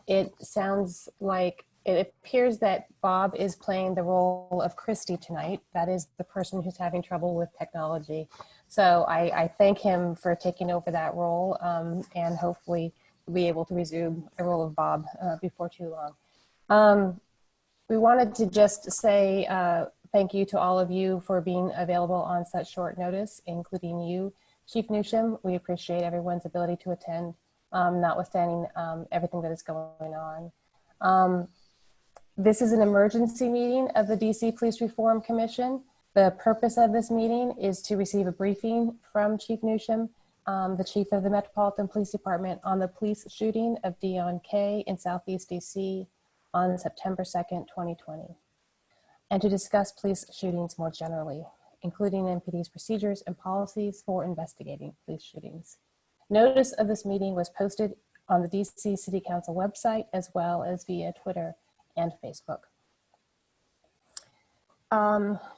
It sounds like it appears that Bob is playing the role of Christy tonight. That is the person who's having trouble with technology. So I thank him for taking over that role, and hopefully we'll be able to resume the role of Bob before too long. We wanted to just say thank you to all of you for being available on such short notice, including you, Chief Newsham. We appreciate everyone's ability to attend, notwithstanding everything that is going on. This is an emergency meeting of the DC Police Reform Commission. The purpose of this meeting is to receive a briefing from Chief Newsham, the Chief of the Metropolitan Police Department, on the police shooting of Deon Kay in Southeast D.C. on September 2nd, 2020, and to discuss police shootings more generally, including MPD's procedures and policies for investigating police shootings. Notice of this meeting was posted on the DC City Council website, as well as via Twitter and Facebook.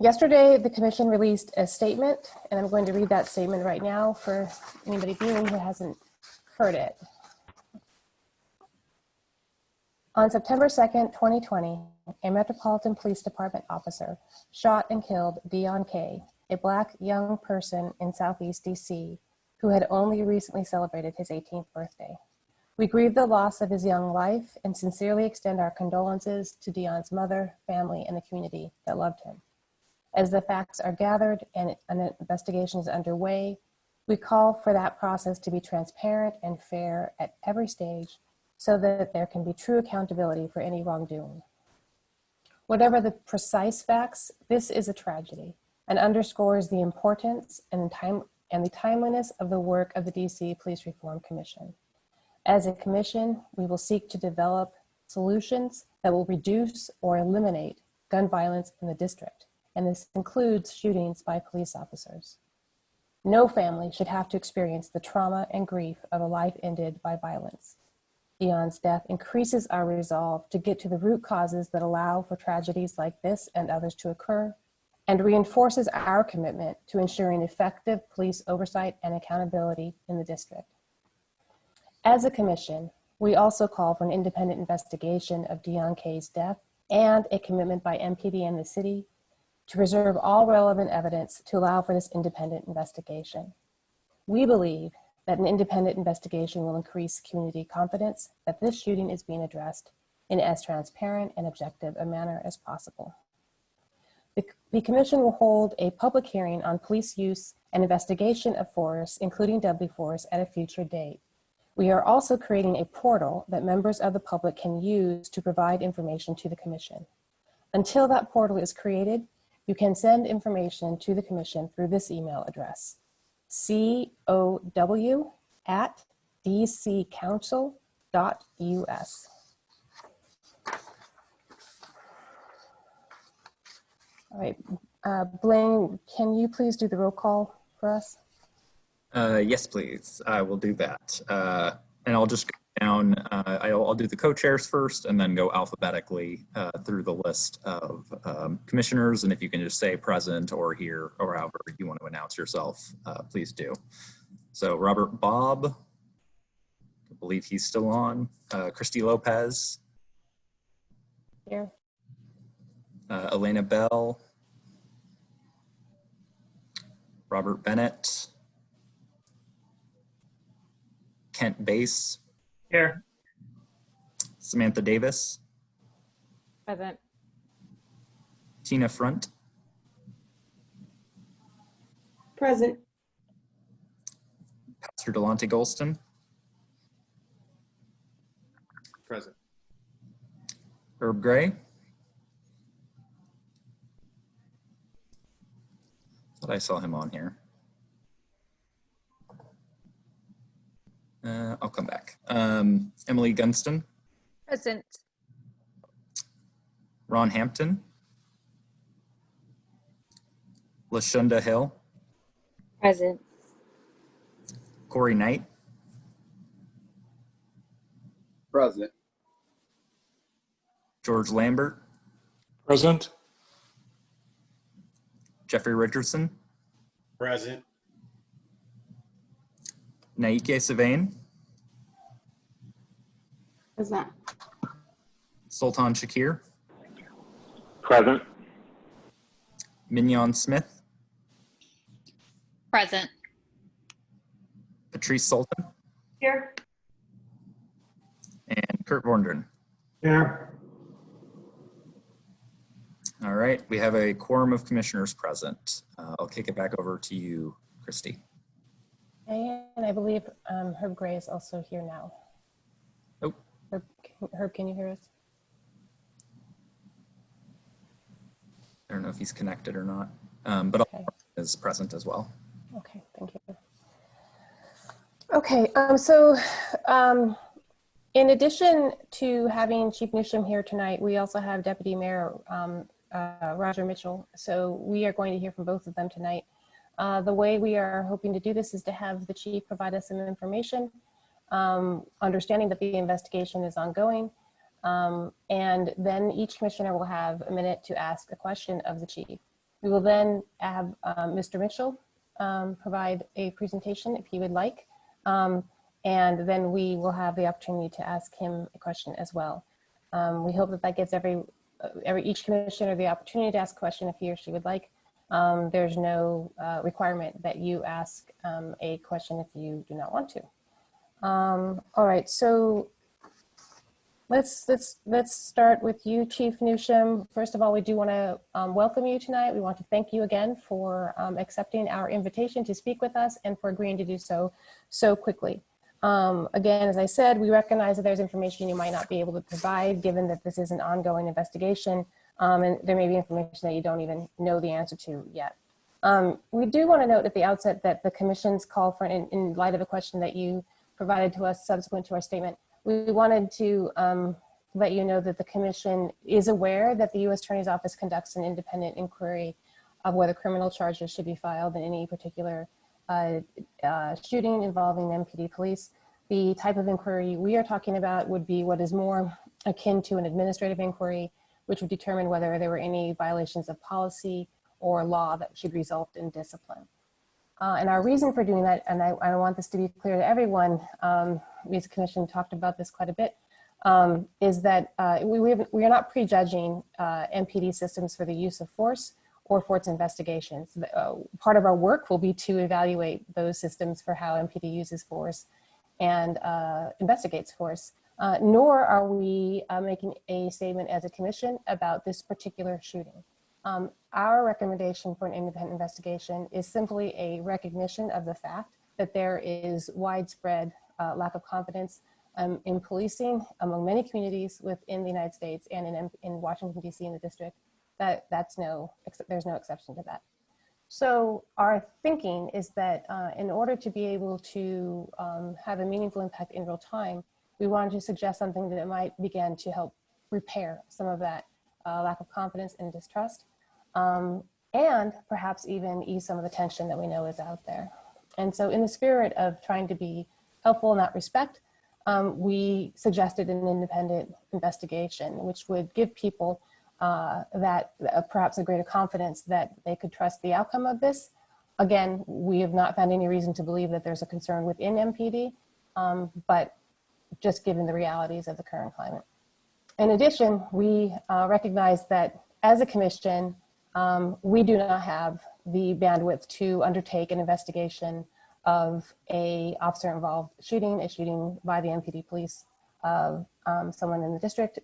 Yesterday, the Commission released a statement, and I'm going to read that statement right now for anybody viewing who hasn't heard it. On September 2nd, 2020, a Metropolitan Police Department officer shot and killed Deon Kay, a Black young person in Southeast D.C. who had only recently celebrated his 18th birthday. We grieve the loss of his young life and sincerely extend our condolences to Deon's mother, family, and the community that loved him. As the facts are gathered and an investigation is underway, we call for that process to be transparent and fair at every stage so that there can be true accountability for any wrongdoing. Whatever the precise facts, this is a tragedy and underscores the importance and the timeliness of the work of the DC Police Reform Commission. As a commission, we will seek to develop solutions that will reduce or eliminate gun violence in the district, and this includes shootings by police officers. No family should have to experience the trauma and grief of a life ended by violence. Deon's death increases our resolve to get to the root causes that allow for tragedies like this and others to occur, and reinforces our commitment to ensuring effective police oversight and accountability in the district. As a commission, we also call for an independent investigation of Deon Kay's death and a commitment by MPD and the city to preserve all relevant evidence to allow for this independent investigation. We believe that an independent investigation will increase community confidence that this shooting is being addressed in as transparent and objective a manner as possible. The commission will hold a public hearing on police use and investigation of force, including deadly force, at a future date. We are also creating a portal that members of the public can use to provide information to the commission. Until that portal is created, you can send information to the commission through this email address: cow@dccouncil.us. All right, Blaine, can you please do the roll call for us? Yes, please. I will do that. And I'll just go down. I'll do the co-chairs first and then go alphabetically through the list of commissioners. And if you can just say present or here or however you want to announce yourself, please do. So Robert Bobb, I believe he's still on. Christy Lopez. Here. Elena Bell. Robert Bennett. Kent Bass. Here. Samantha Davis. Present. Tina Front. Present. Pastor Delonte Golston. Present. Herb Gray. Thought I saw him on here. I'll come back. Emily Gunston. Present. Ron Hampton. Lashunda Hill. Present. Corey Knight. Present. George Lambert. Present. Jeffrey Richardson. Present. Naike Savain. Present. Sultan Shakir, Present. Mignon Smith, Present. Patrice Sultan, Here. and Kurt Vorndren. Here. All right, we have a quorum of commissioners present. I'll kick it back over to you, Christy. Okay, and I believe Herb Gray is also here now. Oh. Herb, can you hear us? I don't know if he's connected or not, but Okay. is present as well. Okay, thank you. Okay, so in addition to having Chief Newsham here tonight, we also have Deputy Mayor Roger Mitchell. So we are going to hear from both of them tonight. The way we are hoping to do this is to have the chief provide us some information, understanding that the investigation is ongoing, and then each commissioner will have a minute to ask a question of the chief. We will then have Mr. Mitchell provide a presentation if he would like, and then we will have the opportunity to ask him a question as well. We hope that that gives each commissioner the opportunity to ask a question if he or she would like. There's no requirement that you ask a question if you do not want to. All right, so let's start with you, Chief Newsham. First of all, we do want to welcome you tonight. We want to thank you again for accepting our invitation to speak with us and for agreeing to do so quickly. Again, as I said, we recognize that there's information you might not be able to provide given that this is an ongoing investigation, and there may be information that you don't even know the answer to yet. We do want to note at the outset that the Commission's call for, in light of a question that you provided to us subsequent to our statement, we wanted to let you know that the Commission is aware that the U.S. Attorney's Office conducts an independent inquiry of whether criminal charges should be filed in any particular shooting involving MPD police. The type of inquiry we are talking about would be what is more akin to an administrative inquiry, which would determine whether there were any violations of policy or law that should result in discipline. And our reason for doing that, and I want this to be clear to everyone, we as a commission talked about this quite a bit, is that we are not prejudging MPD systems for the use of force or for its investigations. Part of our work will be to evaluate those systems for how MPD uses force and investigates force, nor are we making a statement as a commission about this particular shooting. Our recommendation for an independent investigation is simply a recognition of the fact that there is widespread lack of confidence in policing among many communities within the United States and in Washington, D.C. in the district. There's no exception to that. So our thinking is that in order to be able to have a meaningful impact in real time, we wanted to suggest something that might begin to help repair some of that lack of confidence and distrust, and perhaps even ease some of the tension that we know is out there. And so in the spirit of trying to be helpful in that respect, we suggested an independent investigation, which would give people perhaps a greater confidence that they could trust the outcome of this. Again, we have not found any reason to believe that there's a concern within MPD, but just given the realities of the current climate. In addition, we recognize that as a commission, we do not have the bandwidth to undertake an investigation of a officer involved shooting, a shooting by the MPD police of someone in the district,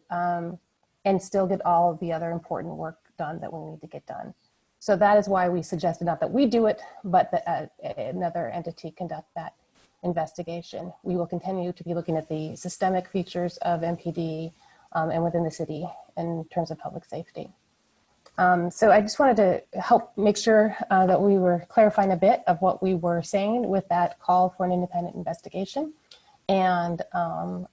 and still get all of the other important work done that we need to get done. So that is why we suggested not that we do it, but that another entity conduct that investigation. We will continue to be looking at the systemic features of MPD and within the city in terms of public safety. So I just wanted to help make sure that we were clarifying a bit of what we were saying with that call for an independent investigation. And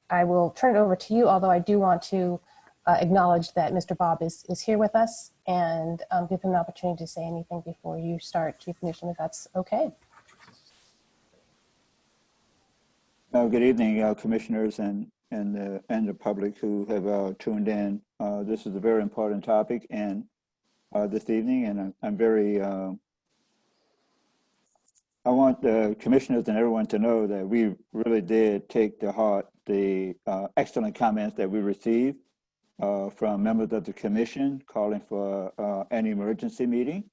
I will turn it over to you, although I do want to acknowledge that Mr. Bob is here with us and give him an opportunity to say anything before you start, Chief Newsham, if that's okay. Good evening, commissioners and the public who have tuned in. This is a very important topic and this evening, and I'm very, I want the commissioners and everyone to know that we really did take to heart the excellent comments that we received from members of the commission calling for an emergency meeting,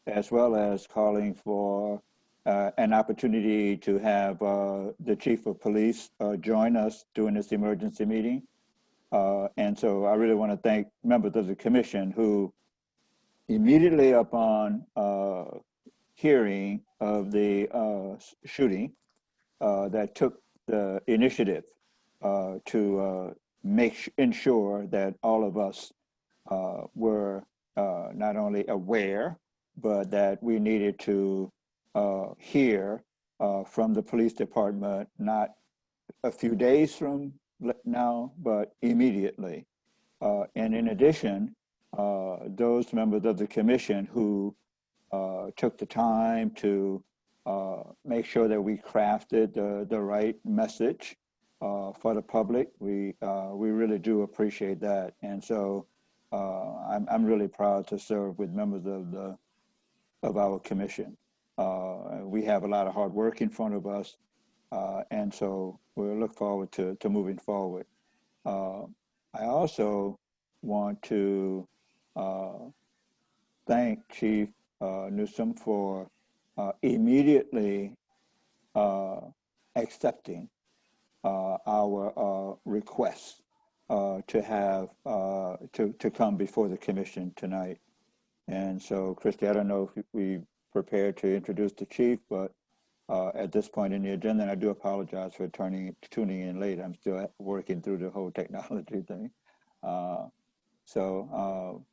as well as calling for an opportunity to have the chief of police join us during this emergency meeting. And so I really want to thank members of the commission who immediately upon hearing of the shooting that took the initiative to ensure that all of us were not only aware, but that we needed to hear from the police department, not a few days from now, but immediately. And in addition, those members of the commission who took the time to make sure that we crafted the right message for the public, we really do appreciate that. And so I'm really proud to serve with members of our commission. We have a lot of hard work in front of us, and so we'll look forward to moving forward. I also want to thank Chief Newsom for immediately accepting our request to have to come before the commission tonight. And so, Christy, I don't know if we prepared to introduce the chief, but at this point in the agenda, and I do apologize for tuning in late. I'm still working through the whole technology thing. So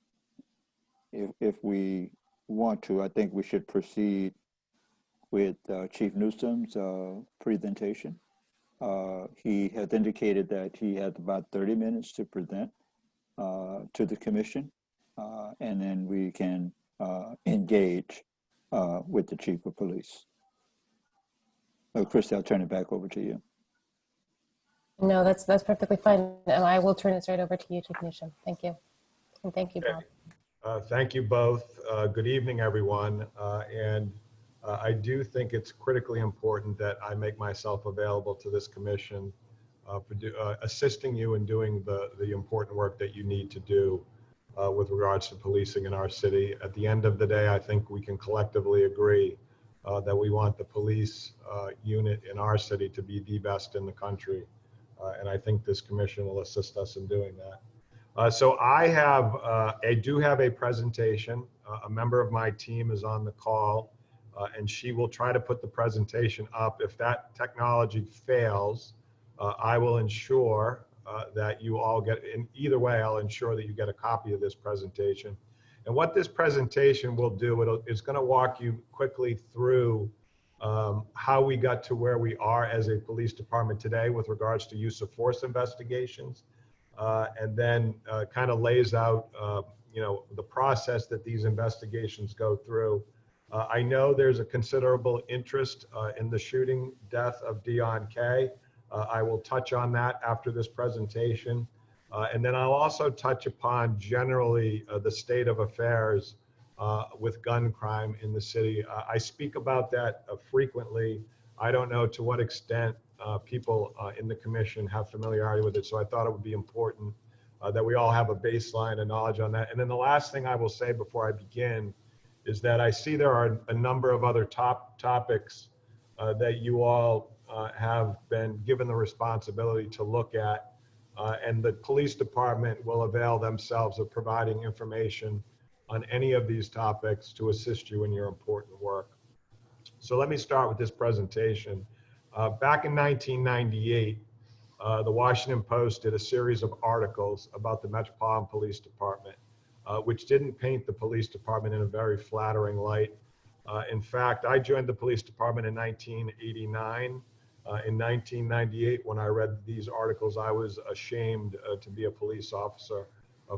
if we want to, I think we should proceed with Chief Newsom's presentation. He has indicated that he has about 30 minutes to present to the commission, and then we can engage with the chief of police. Christy, I'll turn it back over to you. No, that's perfectly fine. And I will turn it straight over to you, Chief Newsom. Thank you. And thank you, Bob. Thank you both. Good evening, everyone. I do think it's critically important that I make myself available to this commission for assisting you in doing the important work that you need to do with regards to policing in our city. At the end of the day, I think we can collectively agree that we want the police unit in our city to be the best in the country. And I think this commission will assist us in doing that. So I do have a presentation. A member of my team is on the call, and she will try to put the presentation up. If that technology fails, I will ensure that you all get, in either way, I'll ensure that you get a copy of this presentation. And what this presentation will do, it's going to walk you quickly through how we got to where we are as a police department today with regards to use of force investigations, and then kind of lays out the process that these investigations go through. I know there's a considerable interest in the shooting death of Deon Kay. I will touch on that after this presentation. And then I'll also touch upon generally the state of affairs with gun crime in the city. I speak about that frequently. I don't know to what extent people in the commission have familiarity with it, so I thought it would be important that we all have a baseline of knowledge on that. And then the last thing I will say before I begin is that I see there are a number of other topics that you all have been given the responsibility to look at. And the police department will avail themselves of providing information on any of these topics to assist you in your important work. So let me start with this presentation. Back in 1998, the Washington Post did a series of articles about the Metropolitan Police Department, which didn't paint the police department in a very flattering light. In fact, I joined the police department in 1989. In 1998, when I read these articles, I was ashamed to be a police officer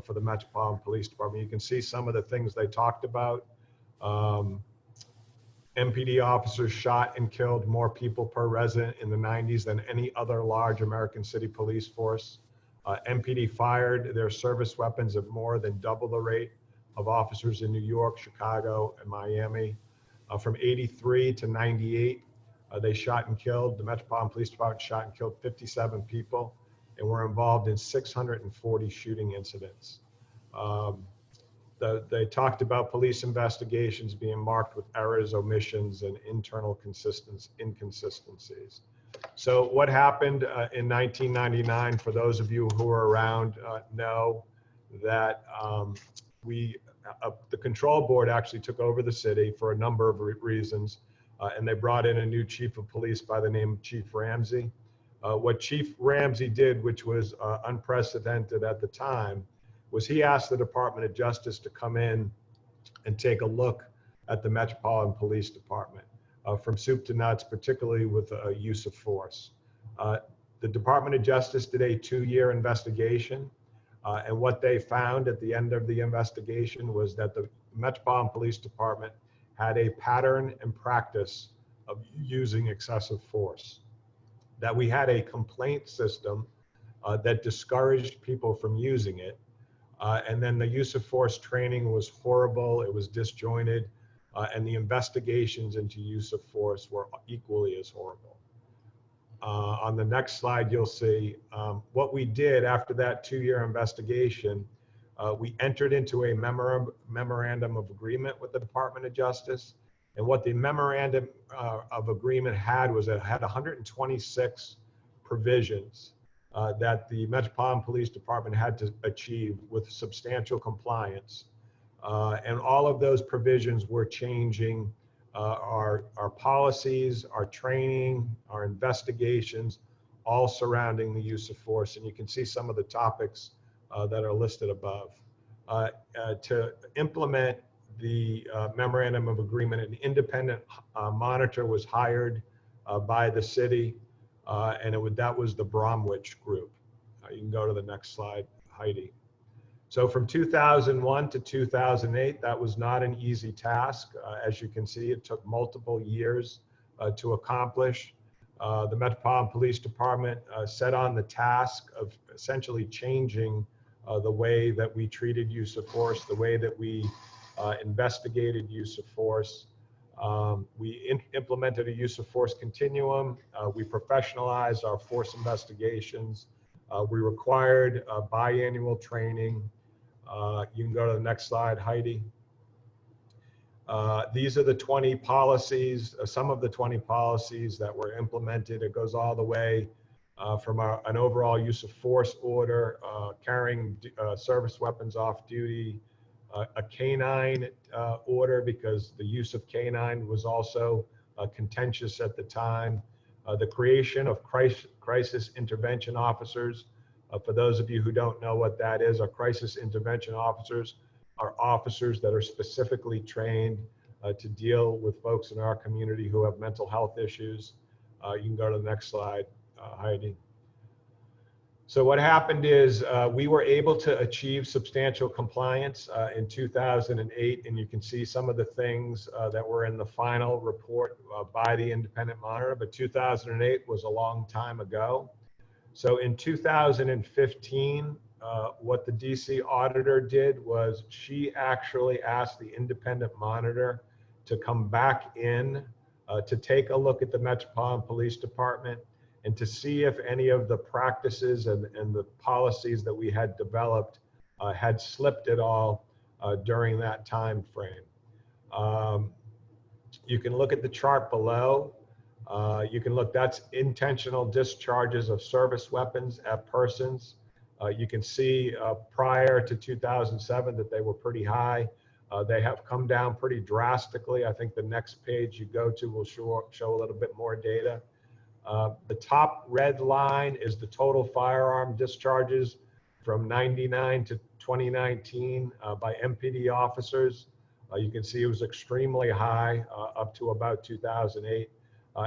for the Metropolitan Police Department. You can see some of the things they talked about. MPD officers shot and killed more people per resident in the 90s than any other large American city police force. MPD fired their service weapons at more than double the rate of officers in New York, Chicago, and Miami. From 83 to 98, They shot and killed, the Metropolitan Police Department shot and killed 57 people and were involved in 640 shooting incidents. They talked about police investigations being marked with errors, omissions, and internal inconsistencies. So what happened in 1999, for those of you who were around know that the control board actually took over the city for a number of reasons, and they brought in a new chief of police by the name of Chief Ramsey. What Chief Ramsey did, which was unprecedented at the time, was he asked the Department of Justice to come in and take a look at the Metropolitan Police Department from soup to nuts, particularly with use of force. The Department of Justice did a 2-year investigation, and what they found at the end of the investigation was that the Metropolitan Police Department had a pattern and practice of using excessive force, that we had a complaint system that discouraged people from using it. And then the use of force training was horrible, it was disjointed, and the investigations into use of force were equally as horrible. On the next slide, you'll see what we did after that 2-year investigation. We entered into a memorandum of agreement with the Department of Justice. And what the memorandum of agreement had was it had 126 provisions that the Metropolitan Police Department had to achieve with substantial compliance. And all of those provisions were changing our policies, our training, our investigations, all surrounding the use of force. And you can see some of the topics that are listed above. To implement the memorandum of agreement, an independent monitor was hired by the city, and that was the Bromwich Group. You can go to the next slide, Heidi. So from 2001 to 2008, that was not an easy task. As you can see, it took multiple years to accomplish. The Metropolitan Police Department set on the task of essentially changing the way that we treated use of force, the way that we investigated use of force. We implemented a use of force continuum. We professionalized our force investigations. We required biannual training. You can go to the next slide, Heidi. These are the 20 policies, some of the 20 policies that were implemented. It goes all the way from an overall use of force order, carrying service weapons off duty, a canine order, because the use of canine was also contentious at the time, the creation of crisis intervention officers. For those of you who don't know what that is, our crisis intervention officers are officers that are specifically trained to deal with folks in our community who have mental health issues. You can go to the next slide, Heidi. So what happened is we were able to achieve substantial compliance in 2008, and you can see some of the things that were in the final report by the independent monitor, but 2008 was a long time ago. So in 2015, what the DC auditor did was she actually asked the independent monitor to come back in to take a look at the Metropolitan Police Department and to see if any of the practices and the policies that we had developed had slipped at all during that time frame. You can look at the chart below. You can look, that's intentional discharges of service weapons at persons. You can see prior to 2007 that they were pretty high. They have come down pretty drastically. I think the next page you go to will show a little bit more data. The top red line is the total firearm discharges from 99 to 2019 by MPD officers. You can see it was extremely high up to about 2008.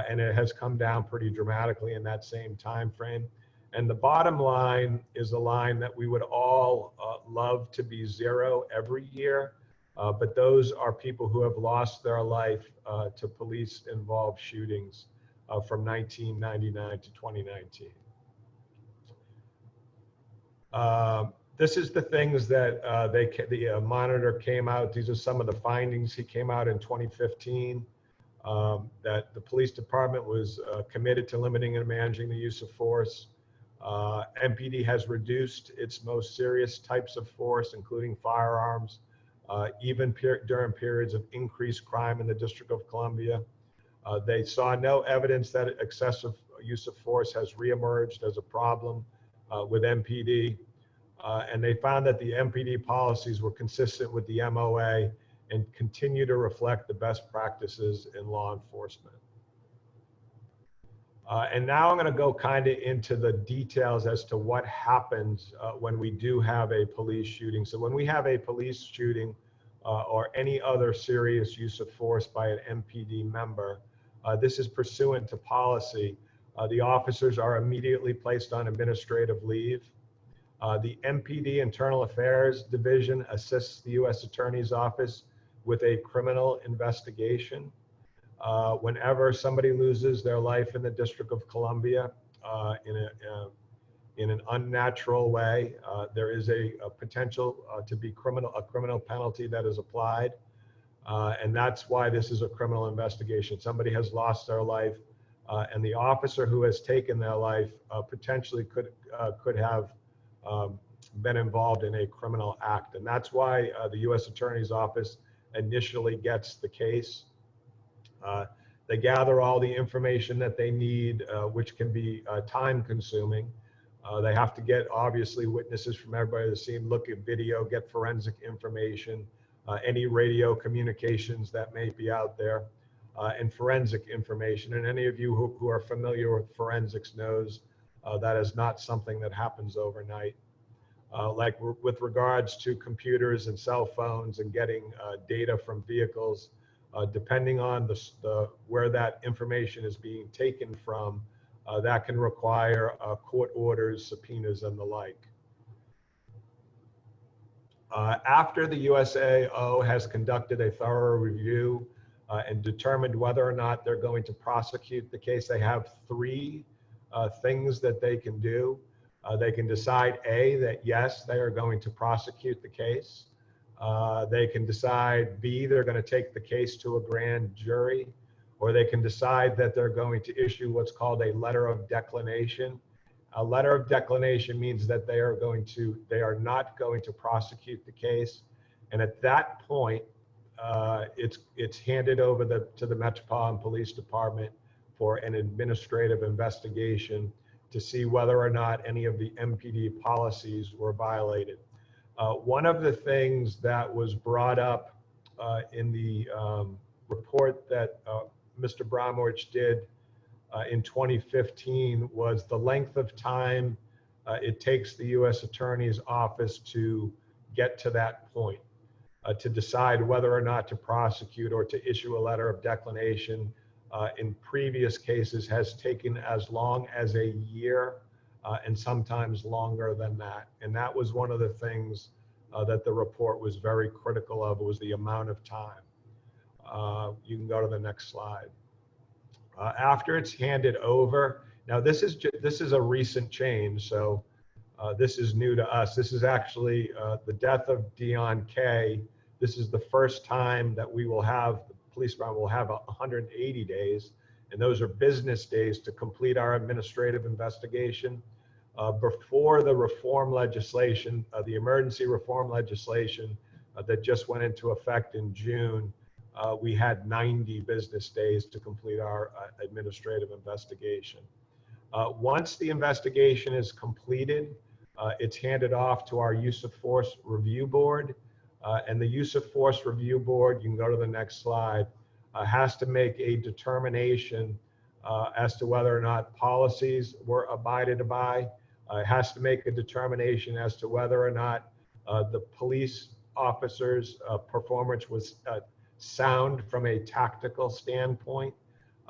And it has come down pretty dramatically in that same time frame. And the bottom line is a line that we would all love to be zero every year, but those are people who have lost their life to police-involved shootings from 1999 to 2019. This is the things that the monitor came out. These are some of the findings. He came out in 2015. that the police department was committed to limiting and managing the use of force. MPD has reduced its most serious types of force, including firearms, even during periods of increased crime in the District of Columbia. They saw no evidence that excessive use of force has reemerged as a problem with MPD. And they found that the MPD policies were consistent with the MOA and continue to reflect the best practices in law enforcement. And now I'm going to go kind of into the details as to what happens when we do have a police shooting. So when we have a police shooting or any other serious use of force by an MPD member, this is pursuant to policy. The officers are immediately placed on administrative leave. The MPD Internal Affairs Division assists the U.S. Attorney's Office with a criminal investigation. Whenever somebody loses their life in the District of Columbia in an unnatural way, there is a potential to be a criminal penalty that is applied. And that's why this is a criminal investigation. Somebody has lost their life, and the officer who has taken their life potentially could have been involved in a criminal act. And that's why the U.S. Attorney's Office initially gets the case. They gather all the information that they need, which can be time consuming. They have to get, obviously, witnesses from everybody at the scene, look at video, get forensic information, any radio communications that may be out there, and forensic information. And any of you who are familiar with forensics knows that is not something that happens overnight. Like with regards to computers and cell phones and getting data from vehicles, depending on where that information is being taken from, that can require court orders, subpoenas, and the like. After the USAO has conducted a thorough review and determined whether or not they're going to prosecute the case, they have three things that they can do. They can decide, A, that yes, they are going to prosecute the case. They can decide, B, they're going to take the case to a grand jury, or they can decide that they're going to issue what's called a letter of declination. A letter of declination means that they are not going to prosecute the case. And at that point, it's handed over to the Metropolitan Police Department for an administrative investigation to see whether or not any of the MPD policies were violated. One of the things that was brought up in the report that Mr. Bromwich did in 2015 was the length of time it takes the U.S. Attorney's Office to get to that point, to decide whether or not to prosecute or to issue a letter of declination. In previous cases has taken as long as a year and sometimes longer than that. And that was one of the things that the report was very critical of, was the amount of time. You can go to the next slide. After it's handed over, now this is a recent change, so this is new to us. This is actually the death of Deon Kay. This is the first time that we will have, the police department will have 180 days, and those are business days to complete our administrative investigation. Before the reform legislation, the emergency reform legislation that just went into effect in June, we had 90 business days to complete our administrative investigation. Once the investigation is completed, it's handed off to our use of force review board. And the use of force review board, you can go to the next slide, has to make a determination as to whether or not policies were abided by. It has to make a determination as to whether or not the police officers' performance was sound from a tactical standpoint.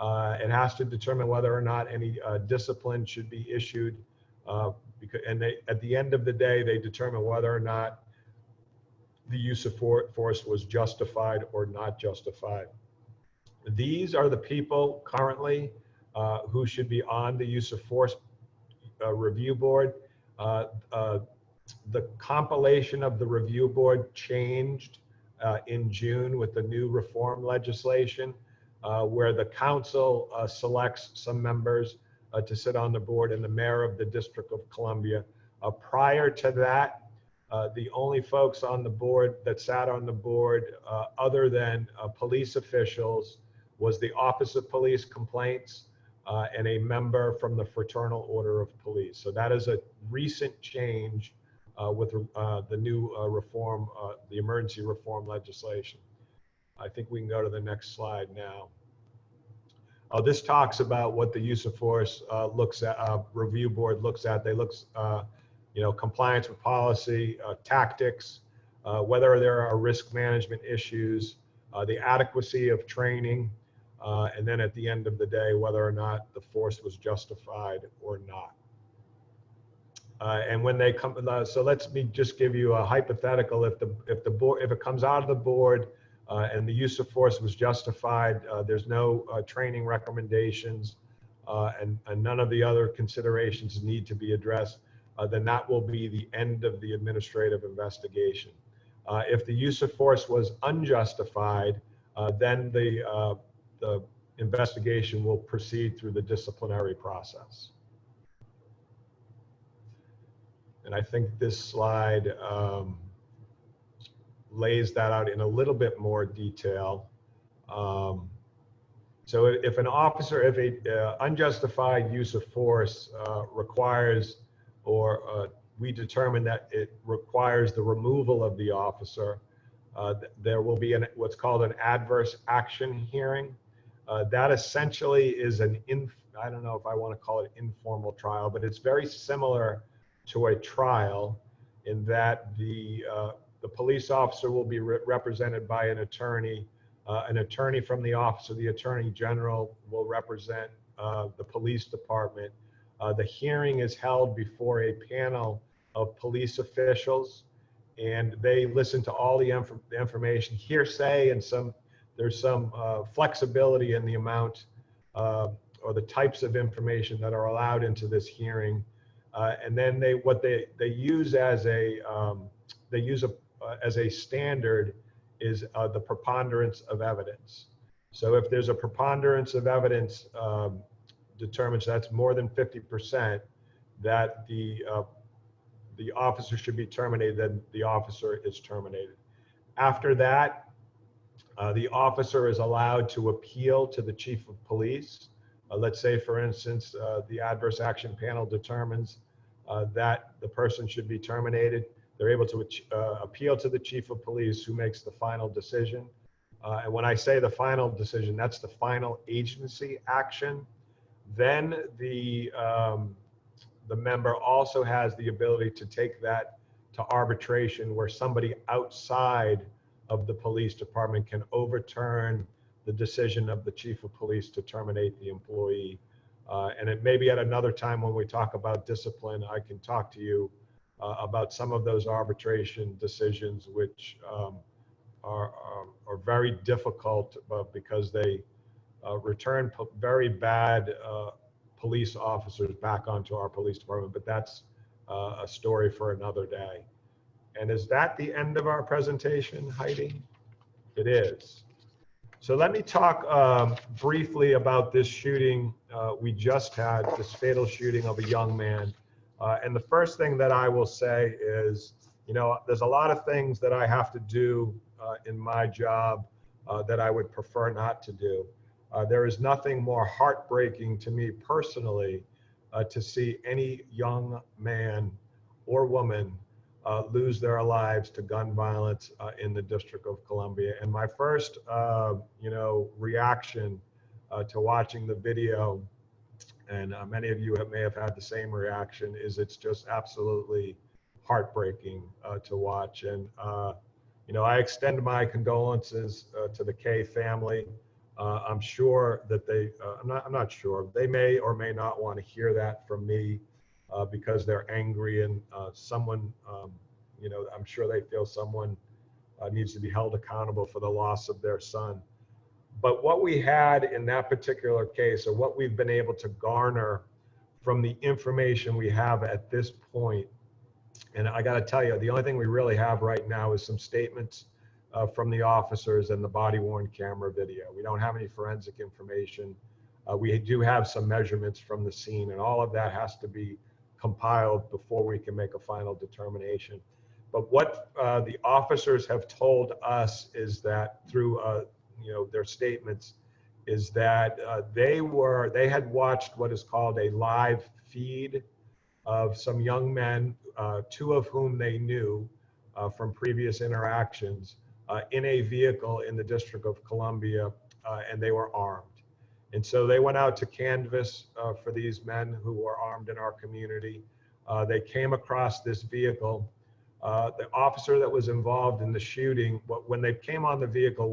It has to determine whether or not any discipline should be issued. And at the end of the day, they determine whether or not the use of force was justified or not justified. These are the people currently who should be on the use of force review board. The compilation of the review board changed in June with the new reform legislation. where the council selects some members to sit on the board and the mayor of the District of Columbia. Prior to that, the only folks on the board that sat on the board other than police officials was the Office of Police Complaints and a member from the Fraternal Order of Police. So that is a recent change with the new reform, the emergency reform legislation. I think we can go to the next slide now. This talks about what the use of force looks at, review board looks at. They look, compliance with policy, tactics, whether there are risk management issues, the adequacy of training, and then at the end of the day, whether or not the force was justified or not. And when they come, so let me just give you a hypothetical. If it comes out of the board and the use of force was justified, there's no training recommendations, and none of the other considerations need to be addressed, then that will be the end of the administrative investigation. If the use of force was unjustified, then the investigation will proceed through the disciplinary process. And I think this slide lays that out in a little bit more detail. So if an officer, if a unjustified use of force requires, or we determine that it requires the removal of the officer, there will be what's called an adverse action hearing. That essentially is I don't know if I want to call it informal trial, but it's very similar to a trial in that the police officer will be represented by an attorney from the Office of the Attorney General will represent the police department. The hearing is held before a panel of police officials, and they listen to all the information, hearsay, and there's some flexibility in the amount or the types of information that are allowed into this hearing. And then they use as a standard is the preponderance of evidence. So if there's a preponderance of evidence determines that's more than 50%, that the officer should be terminated, then the officer is terminated. After that, the officer is allowed to appeal to the chief of police. Let's say, for instance, the adverse action panel determines that the person should be terminated. They're able to appeal to the chief of police, who makes the final decision. And when I say the final decision, that's the final agency action. Then the member also has the ability to take that to arbitration, where somebody outside of the police department can overturn the decision of the chief of police to terminate the employee. And it may be at another time when we talk about discipline, I can talk to you about some of those arbitration decisions, which are very difficult because they return very bad police officers back onto our police department. But that's a story for another day. And is that the end of our presentation, Heidi? It is. So let me talk briefly about this shooting we just had, this fatal shooting of a young man. And the first thing that I will say is, there's a lot of things that I have to do in my job that I would prefer not to do. There is nothing more heartbreaking to me personally to see any young man or woman lose their lives to gun violence in the District of Columbia. And my first, reaction to watching the video, and many of you may have had the same reaction, is it's just absolutely heartbreaking to watch. And, I extend my condolences to the Kay family. I'm sure that I'm not sure, they may or may not want to hear that from me because they're angry, and someone, I'm sure they feel someone needs to be held accountable for the loss of their son. But what we had in that particular case, or what we've been able to garner from the information we have at this point, and I got to tell you, the only thing we really have right now is some statements from the officers and the body-worn camera video. We don't have any forensic information. We do have some measurements from the scene, and all of that has to be compiled before we can make a final determination. But what the officers have told us is that through their statements is that they had watched what is called a live feed of some young men, two of whom they knew from previous interactions, in a vehicle in the District of Columbia, and they were armed. And so they went out to canvass for these men who were armed in our community. They came across this vehicle. The officer that was involved in the shooting, when they came on the vehicle,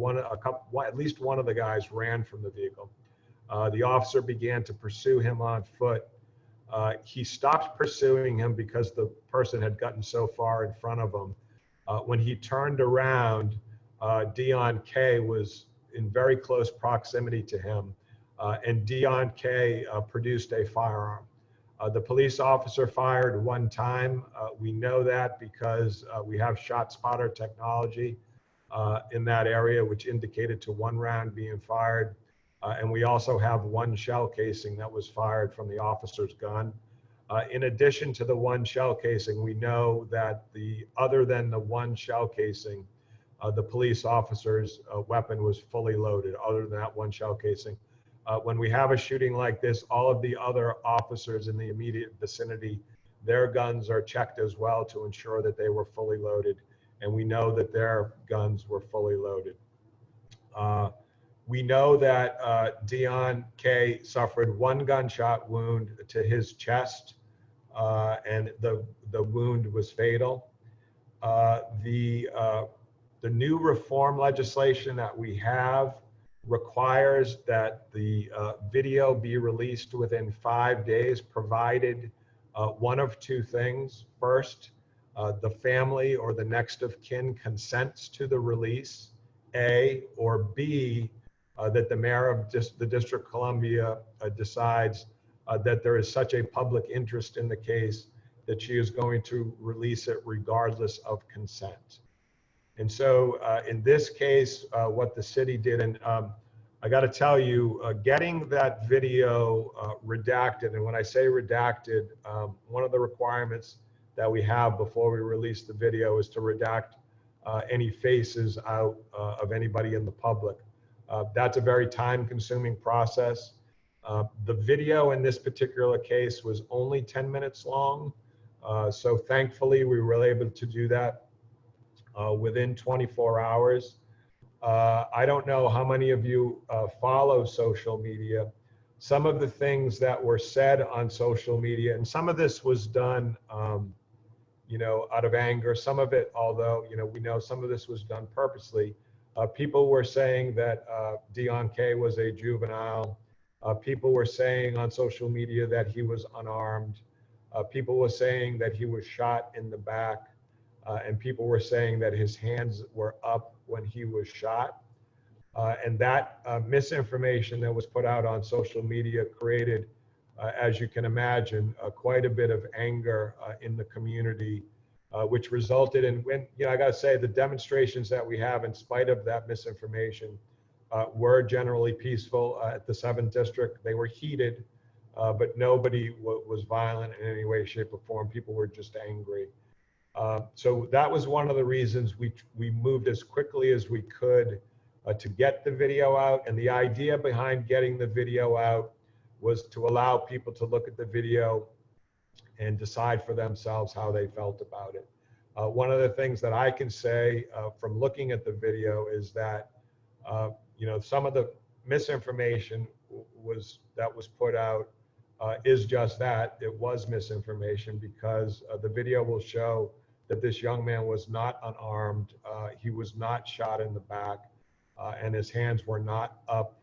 at least one of the guys ran from the vehicle. The officer began to pursue him on foot. He stopped pursuing him because the person had gotten so far in front of him. When he turned around, Deon Kay was in very close proximity to him, and Deon Kay produced a firearm. The police officer fired one time. We know that because we have shot spotter technology in that area, which indicated to one round being fired. And we also have one shell casing that was fired from the officer's gun. In addition to the one shell casing, we know that other than the one shell casing, the police officer's weapon was fully loaded, other than that one shell casing. When we have a shooting like this, all of the other officers in the immediate vicinity, their guns are checked as well to ensure that they were fully loaded. And we know that their guns were fully loaded. We know that Deon Kay suffered one gunshot wound to his chest, and the wound was fatal. The new reform legislation that we have requires that the video be released within 5 days, provided one of two things. First, the family or the next of kin consents to the release, A, or B, that the mayor of the District of Columbia decides that there is such a public interest in the case that she is going to release it regardless of consent. And so in this case, what the city did, and I got to tell you, getting that video redacted, and when I say redacted, one of the requirements that we have before we release the video is to redact any faces out of anybody in the public. That's a very time-consuming process. The video in this particular case was only 10 minutes long, so thankfully we were able to do that within 24 hours. I don't know how many of you follow social media. Some of the things that were said on social media, and some of this was done out of anger. Some of it, although we know some of this was done purposely. People were saying that Deon Kay was a juvenile. People were saying on social media that he was unarmed. People were saying that he was shot in the back. And people were saying that his hands were up when he was shot. And that misinformation that was put out on social media created, as you can imagine, quite a bit of anger in the community, which resulted in, I gotta say, the demonstrations that we have, in spite of that misinformation, were generally peaceful at the 7th District. They were heated, but nobody was violent in any way, shape, or form. People were just angry. So that was one of the reasons we moved as quickly as we could to get the video out. And the idea behind getting the video out was to allow people to look at the video and decide for themselves how they felt about it. One of the things that I can say from looking at the video is that some of the misinformation that was put out is just that. It was misinformation, because the video will show that this young man was not unarmed. He was not shot in the back, and his hands were not up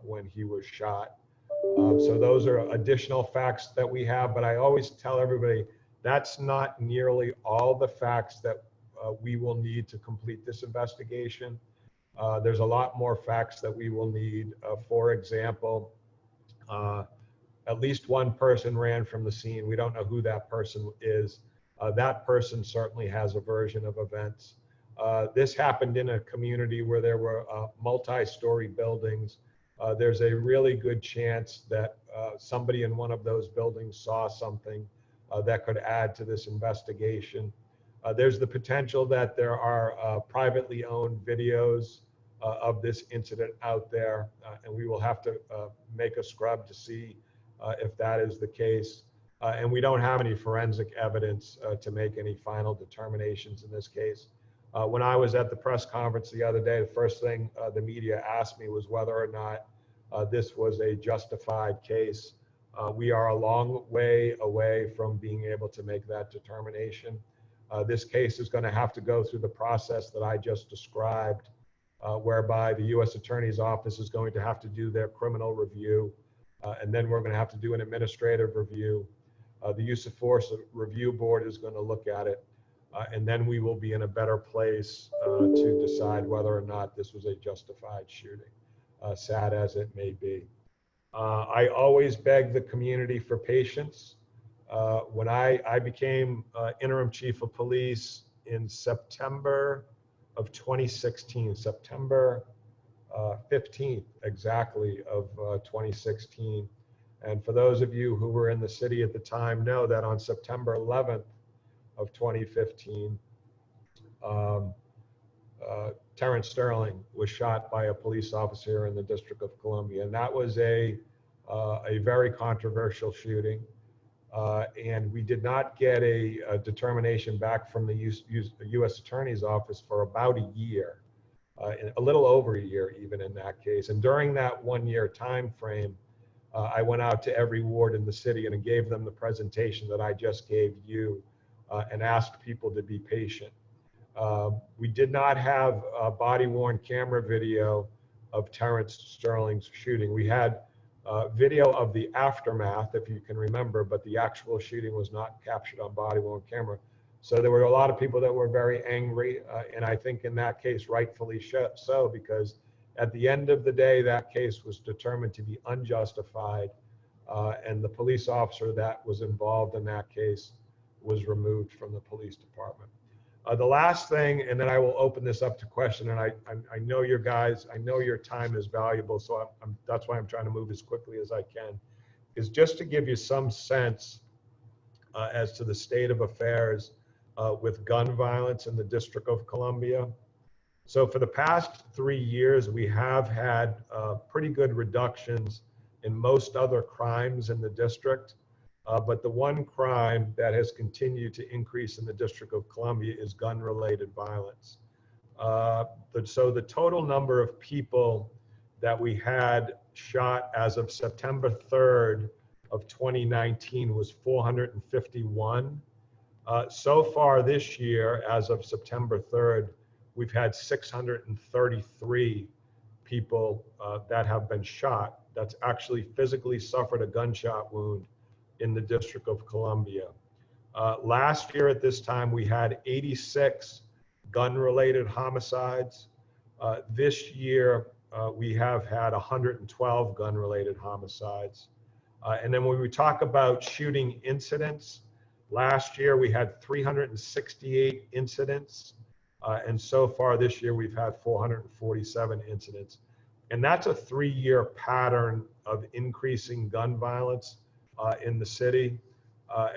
when he was shot. So those are additional facts that we have, but I always tell everybody that's not nearly all the facts that we will need to complete this investigation. There's a lot more facts that we will need. For example, at least one person ran from the scene. We don't know who that person is. That person certainly has a version of events. This happened in a community where there were multi-story buildings. There's a really good chance that somebody in one of those buildings saw something that could add to this investigation. There's the potential that there are privately owned videos of this incident out there, and we will have to make a scrub to see if that is the case. And we don't have any forensic evidence to make any final determinations in this case. When I was at the press conference the other day, the first thing the media asked me was whether or not this was a justified case. We are a long way away from being able to make that determination. This case is going to have to go through the process that I just described, whereby the U.S. Attorney's Office is going to have to do their criminal review, and then we're going to have to do an administrative review. The Use of Force Review Board is going to look at it, and then we will be in a better place to decide whether or not this was a justified shooting, sad as it may be. I always beg the community for patience. When I became interim chief of police in September of 2016, September 15th exactly of 2016. And for those of you who were in the city at the time know that on September 11th of 2015, Terrence Sterling was shot by a police officer in the District of Columbia. And that was a very controversial shooting. And we did not get a determination back from the U.S. Attorney's Office for about a year, a little over a year even in that case. And during that 1 year time frame, I went out to every ward in the city and gave them the presentation that I just gave you and asked people to be patient. We did not have a body-worn camera video of Terrence Sterling's shooting. We had video of the aftermath, if you can remember, but the actual shooting was not captured on body-worn camera. So there were a lot of people that were very angry, and I think in that case, rightfully so, because at the end of the day, that case was determined to be unjustified, and the police officer that was involved in that case was removed from the police department. The last thing, and then I will open this up to question, and I know your guys, I know your time is valuable, so that's why I'm trying to move as quickly as I can, is just to give you some sense as to the state of affairs with gun violence in the District of Columbia. So for the past 3 years, we have had pretty good reductions in most other crimes in the district. But the one crime that has continued to increase in the District of Columbia is gun-related violence. So the total number of people that we had shot as of September 3rd of 2019 was 451. So far this year, as of September 3rd, we've had 633 people that have been shot that's actually physically suffered a gunshot wound in the District of Columbia. Last year at this time, we had 86 gun-related homicides. This year, we have had 112 gun-related homicides. And then when we talk about shooting incidents, last year we had 368 incidents. And so far this year, we've had 447 incidents. And that's a 3-year pattern of increasing gun violence in the city.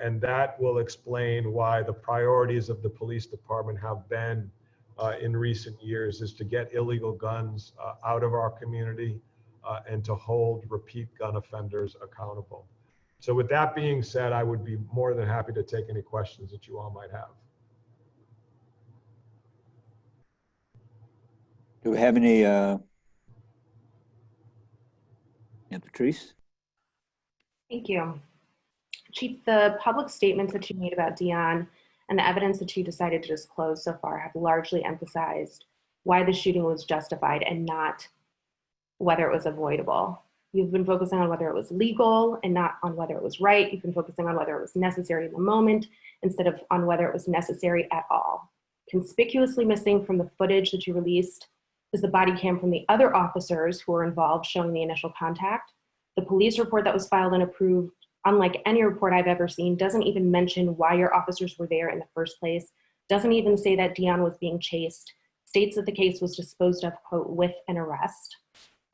And that will explain why the priorities of the police department have been in recent years is to get illegal guns out of our community and to hold repeat gun offenders accountable. So with that being said, I would be more than happy to take any questions that you all might have. Do we have any, Patrice? Thank you. Chief, the public statements that you made about Deon and the evidence that you decided to disclose so far have largely emphasized why the shooting was justified and not whether it was avoidable. You've been focusing on whether it was legal and not on whether it was right. You've been focusing on whether it was necessary in the moment instead of on whether it was necessary at all. Conspicuously missing from the footage that you released is the body cam from the other officers who were involved showing the initial contact. The police report that was filed and approved, unlike any report I've ever seen, doesn't even mention why your officers were there in the first place. doesn't even say that Deon was being chased, states that the case was disposed of, quote, with an arrest.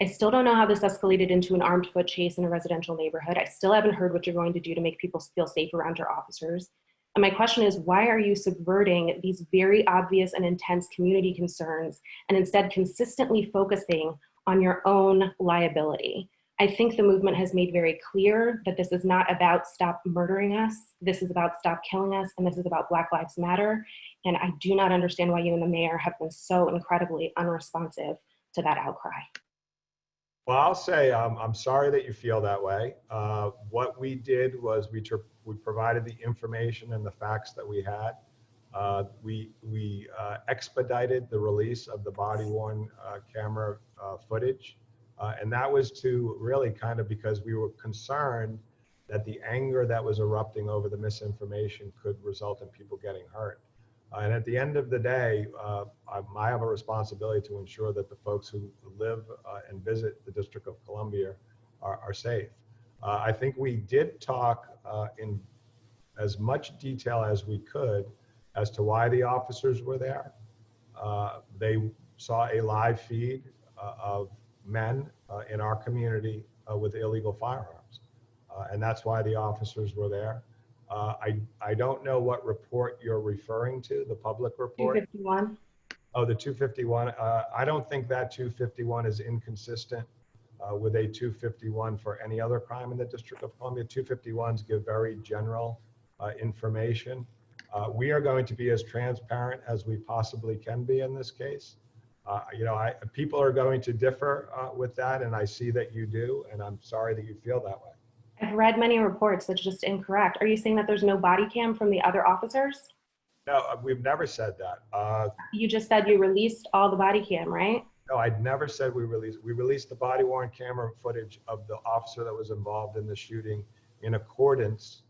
I still don't know how this escalated into an armed foot chase in a residential neighborhood. I still haven't heard what you're going to do to make people feel safe around your officers. And my question is, why are you subverting these very obvious and intense community concerns and instead consistently focusing on your own liability? I think the movement has made very clear that this is not about stop murdering us. This is about stop killing us. And this is about Black Lives Matter. And I do not understand why you and the mayor have been so incredibly unresponsive to that outcry. Well, I'll say I'm sorry that you feel that way. What we did was we provided the information and the facts that we had. We expedited the release of the body-worn camera footage. And that was to really kind of because we were concerned that the anger that was erupting over the misinformation could result in people getting hurt. And at the end of the day, I have a responsibility to ensure that the folks who live and visit the District of Columbia are safe. I think we did talk in as much detail as we could as to why the officers were there. They saw a live feed of men in our community with illegal firearms. And that's why the officers were there. I don't know what report you're referring to, the public report. 251. Oh, the 251. I don't think that 251 is inconsistent with a 251 for any other crime in the District of Columbia. 251s give very general information. We are going to be as transparent as we possibly can be in this case. People are going to differ with that, and I see that you do, and I'm sorry that you feel that way. I've read many reports that's just incorrect. Are you saying that there's no body cam from the other officers? No, we've never said that. You just said you released all the body cam, right? No, I'd never said we released. We released the body-worn camera footage of the officer that was involved in the shooting in accordance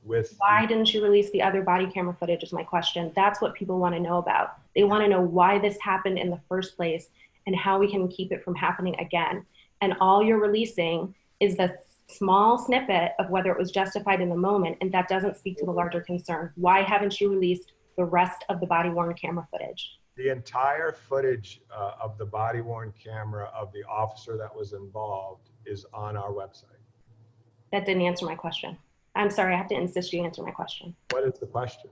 with. Why didn't you release the other body camera footage is my question. That's what people want to know about. They want to know why this happened in the first place and how we can keep it from happening again. And all you're releasing is the small snippet of whether it was justified in the moment, and that doesn't speak to the larger concern. Why haven't you released the rest of the body-worn camera footage? The entire footage of the body-worn camera of the officer that was involved is on our website. That didn't answer my question. I'm sorry, I have to insist you answer my question. What is the question?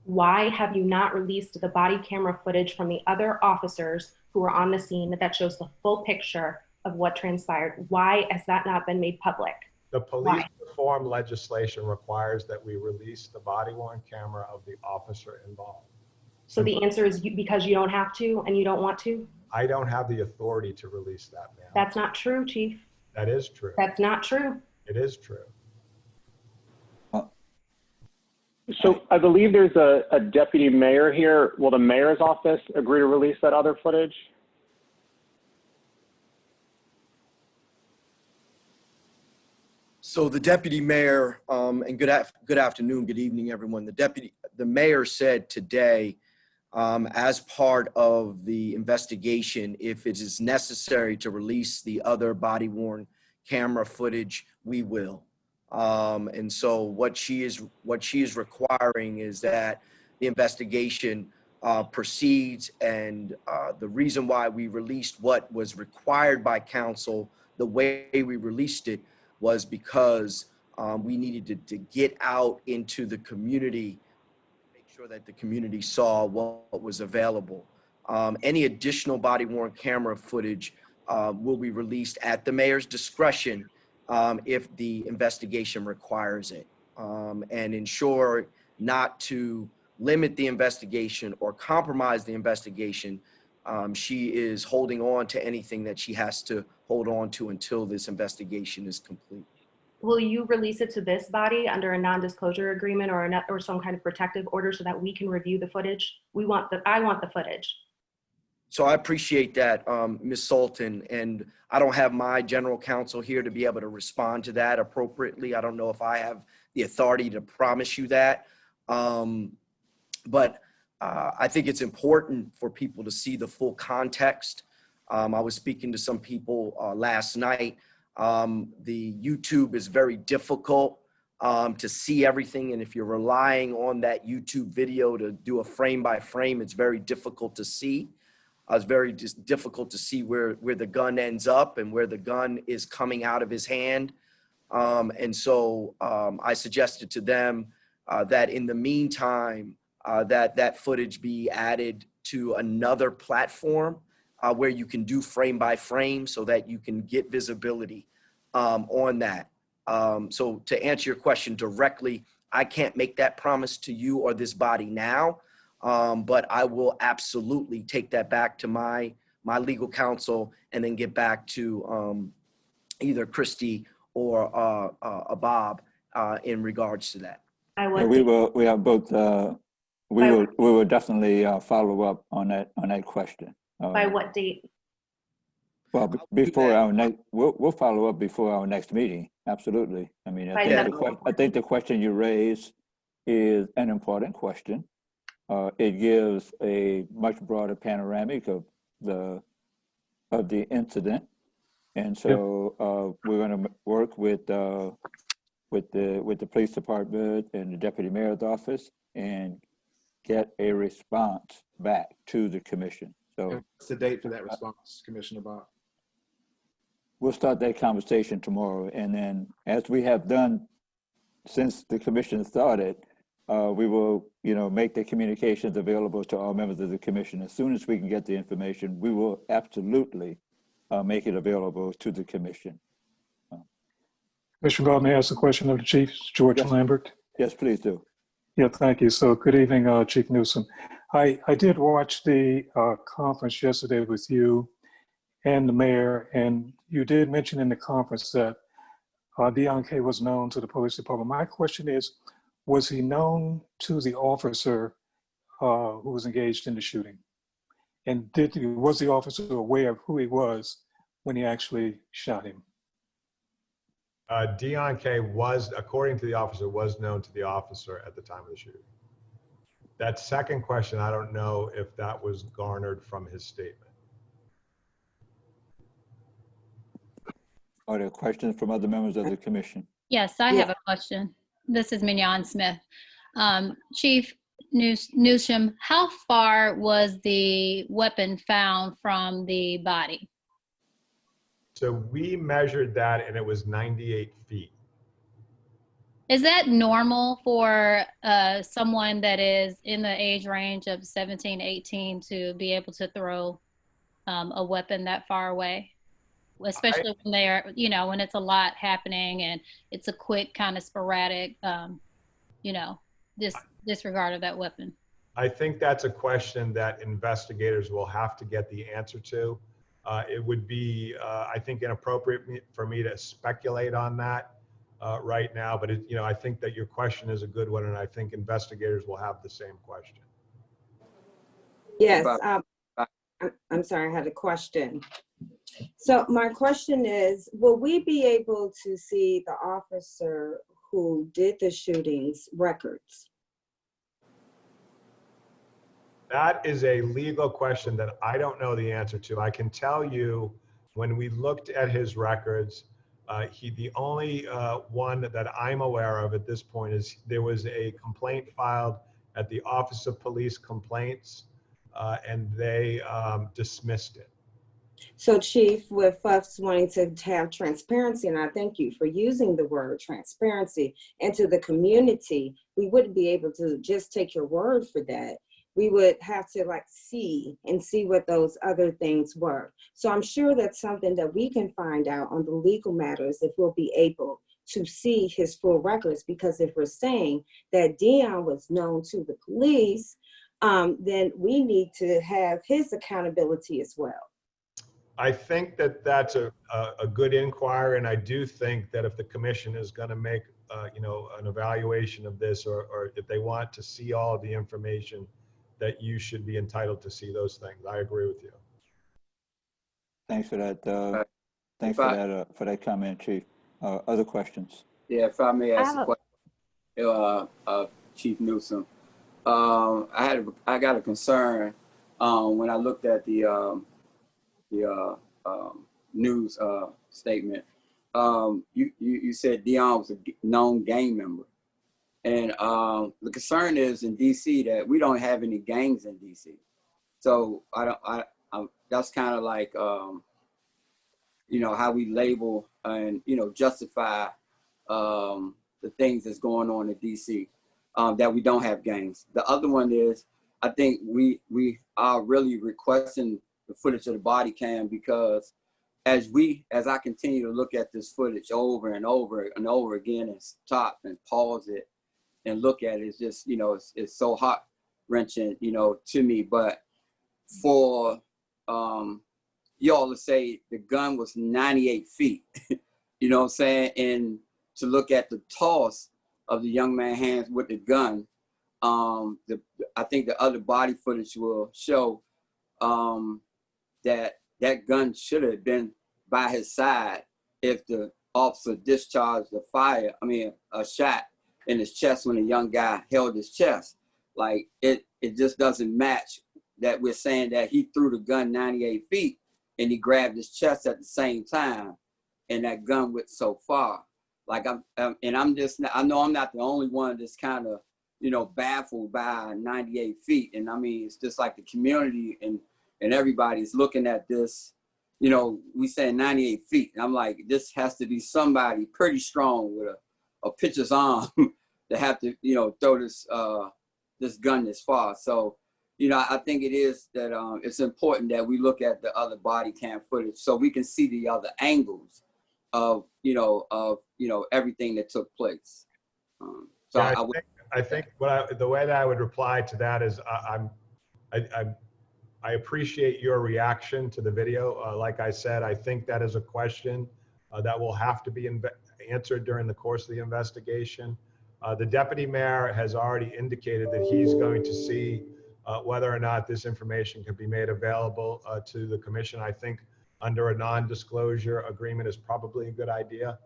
Why have you not released the body camera footage from the other officers who were on the scene that shows the full picture of what transpired? Why has that not been made public? The police reform legislation requires that we release the body-worn camera of the officer involved. So the answer is because you don't have to and you don't want to? I don't have the authority to release that, ma'am. That's not true, Chief. That is true. That's not true. It is true. So I believe there's a deputy mayor here. Will the mayor's office agree to release that other footage? So the deputy mayor, and good afternoon, good evening, everyone. The mayor said today, as part of the investigation, if it is necessary to release the other body-worn camera footage, we will. And so what she is requiring is that the investigation proceeds, and the reason why we released what was required by council, the way we released it, was because we needed to get out into the community, make sure that the community saw what was available. Any additional body-worn camera footage will be released at the mayor's discretion if the investigation requires it, and ensure not to limit the investigation or compromise the investigation. She is holding on to anything that she has to hold on to until this investigation is complete. Will you release it to this body under a non-disclosure agreement or some kind of protective order so that we can review the footage? I want the footage. So I appreciate that, Ms. Sultan, and I don't have my general counsel here to be able to respond to that appropriately. I don't know if I have the authority to promise you that, but I think it's important for people to see the full context. I was speaking to some people last night. The YouTube is very difficult to see everything. And if you're relying on that YouTube video to do a frame by frame, it's very difficult to see. It's very difficult to see where the gun ends up and where the gun is coming out of his hand. And so I suggested to them that in the meantime, that footage be added to another platform where you can do frame by frame so that you can get visibility on that. So to answer your question directly, I can't make that promise to you or this body now, but I will absolutely take that back to my legal counsel and then get back to either Christy or Bob in regards to that. We have both. We will definitely follow up on that question. By what date? Well, before our next, we'll follow up before our next meeting. Absolutely. I mean, I think the question you raised is an important question. It gives a much broader panoramic of the incident, and so we're going to work with the police department and the deputy mayor's office and get a response back to the commission. So what's the date for that response, Commissioner Bob? We'll start that conversation tomorrow, and then as we have done since the commission started, we will, make the communications available to all members of the commission. As soon as we can get the information, we will absolutely make it available to the commission. Commissioner Bob, may I ask a question of the Chief, George Lambert? Yes, please do. Yeah, thank you. So good evening, Chief Newsom. I did watch the conference yesterday with you and the mayor, and you did mention in the conference that Deon Kay was known to the police department. My question is, was he known to the officer who was engaged in the shooting? And was the officer aware of who he was when he actually shot him? Deon Kay was, according to the officer, was known to the officer at the time of the shooting. That second question, I don't know if that was garnered from his statement. Are there questions from other members of the commission? Yes, I have a question. This is Mignon Smith. Chief Newsom, how far was the weapon found from the body? So we measured that and it was 98 feet. Is that normal for someone that is in the age range of 17, 18 to be able to throw a weapon that far away? Especially when they're, when it's a lot happening and it's a quick kind of sporadic, disregard of that weapon. I think that's a question that investigators will have to get the answer to. It would be, I think, inappropriate for me to speculate on that right now, but I think that your question is a good one, and I think investigators will have the same question. Yes, I'm sorry, I had a question. So my question is, will we be able to see the officer who did the shootings records? That is a legal question that I don't know the answer to. I can tell you when we looked at his records, the only one that I'm aware of at this point is there was a complaint filed at the Office of Police Complaints and they dismissed it. So Chief, with us wanting to have transparency, and I thank you for using the word transparency into the community, we wouldn't be able to just take your word for that. We would have to see what those other things were. So I'm sure that's something that we can find out on the legal matters if we'll be able to see his full records, because if we're saying that Deon was known to the police, then we need to have his accountability as well. I think that that's a good inquiry, and I do think that if the commission is going to make an evaluation of this, or if they want to see all of the information, that you should be entitled to see those things. I agree with you. Thanks for that. Thanks for that comment, Chief. Other questions? Yeah, if I may ask a question, Chief Newsom. I got a concern when I looked at the news statement you said Deon was a known gang member. And the concern is in DC that we don't have any gangs in DC. So that's kind of like, you know, how we label and, you know, justify the things that's going on in DC, that we don't have gangs. The other one is, I think we are really requesting the footage of the body cam because as I continue to look at this footage over and over and over again and stop and pause it and look at it, it's just, you know, it's so heart wrenching, you know, to me. But for y'all to say the gun was 98 feet, you know what I'm saying? And to look at the toss of the young man's hands with the gun, I think the other body footage will show that gun should have been by his side if the officer discharged a shot in his chest when the young guy held his chest. Like it just doesn't match that we're saying that he threw the gun 98 feet and he grabbed his chest at the same time and that gun went so far. Like I know I'm not the only one that's kind of, you know, baffled by 98 feet. And I mean, it's just like the community and everybody's looking at this, you know, we saying 98 feet. And I'm like, this has to be somebody pretty strong with a pitcher's arm to have to, you know, throw this gun this far. So, you know, I think it is that it's important that we look at the other body cam footage so we can see the other angles of everything that took place. So yeah, I think the way that I would reply to that is I appreciate your reaction to the video. Like I said, I think that is a question that will have to be answered during the course of the investigation. The deputy mayor has already indicated that he's going to see whether or not this information can be made available to the commission. I think under a non-disclosure agreement is probably a good idea.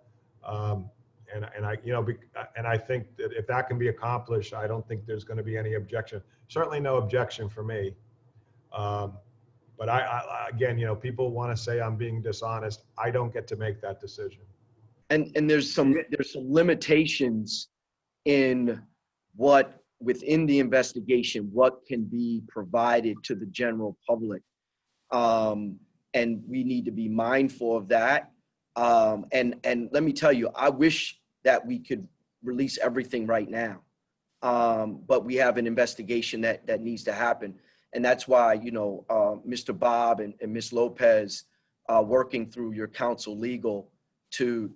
And I think that if that can be accomplished, I don't think there's going to be any objection. Certainly no objection for me. But I again, you know, people want to say I'm being dishonest. I don't get to make that decision. And there's some limitations in what within the investigation, what can be provided to the general public. And we need to be mindful of that. And let me tell you, I wish that we could release everything right now. But we have an investigation that needs to happen. And that's why, you know, Mr. Bob and Ms. Lopez working through your counsel legal to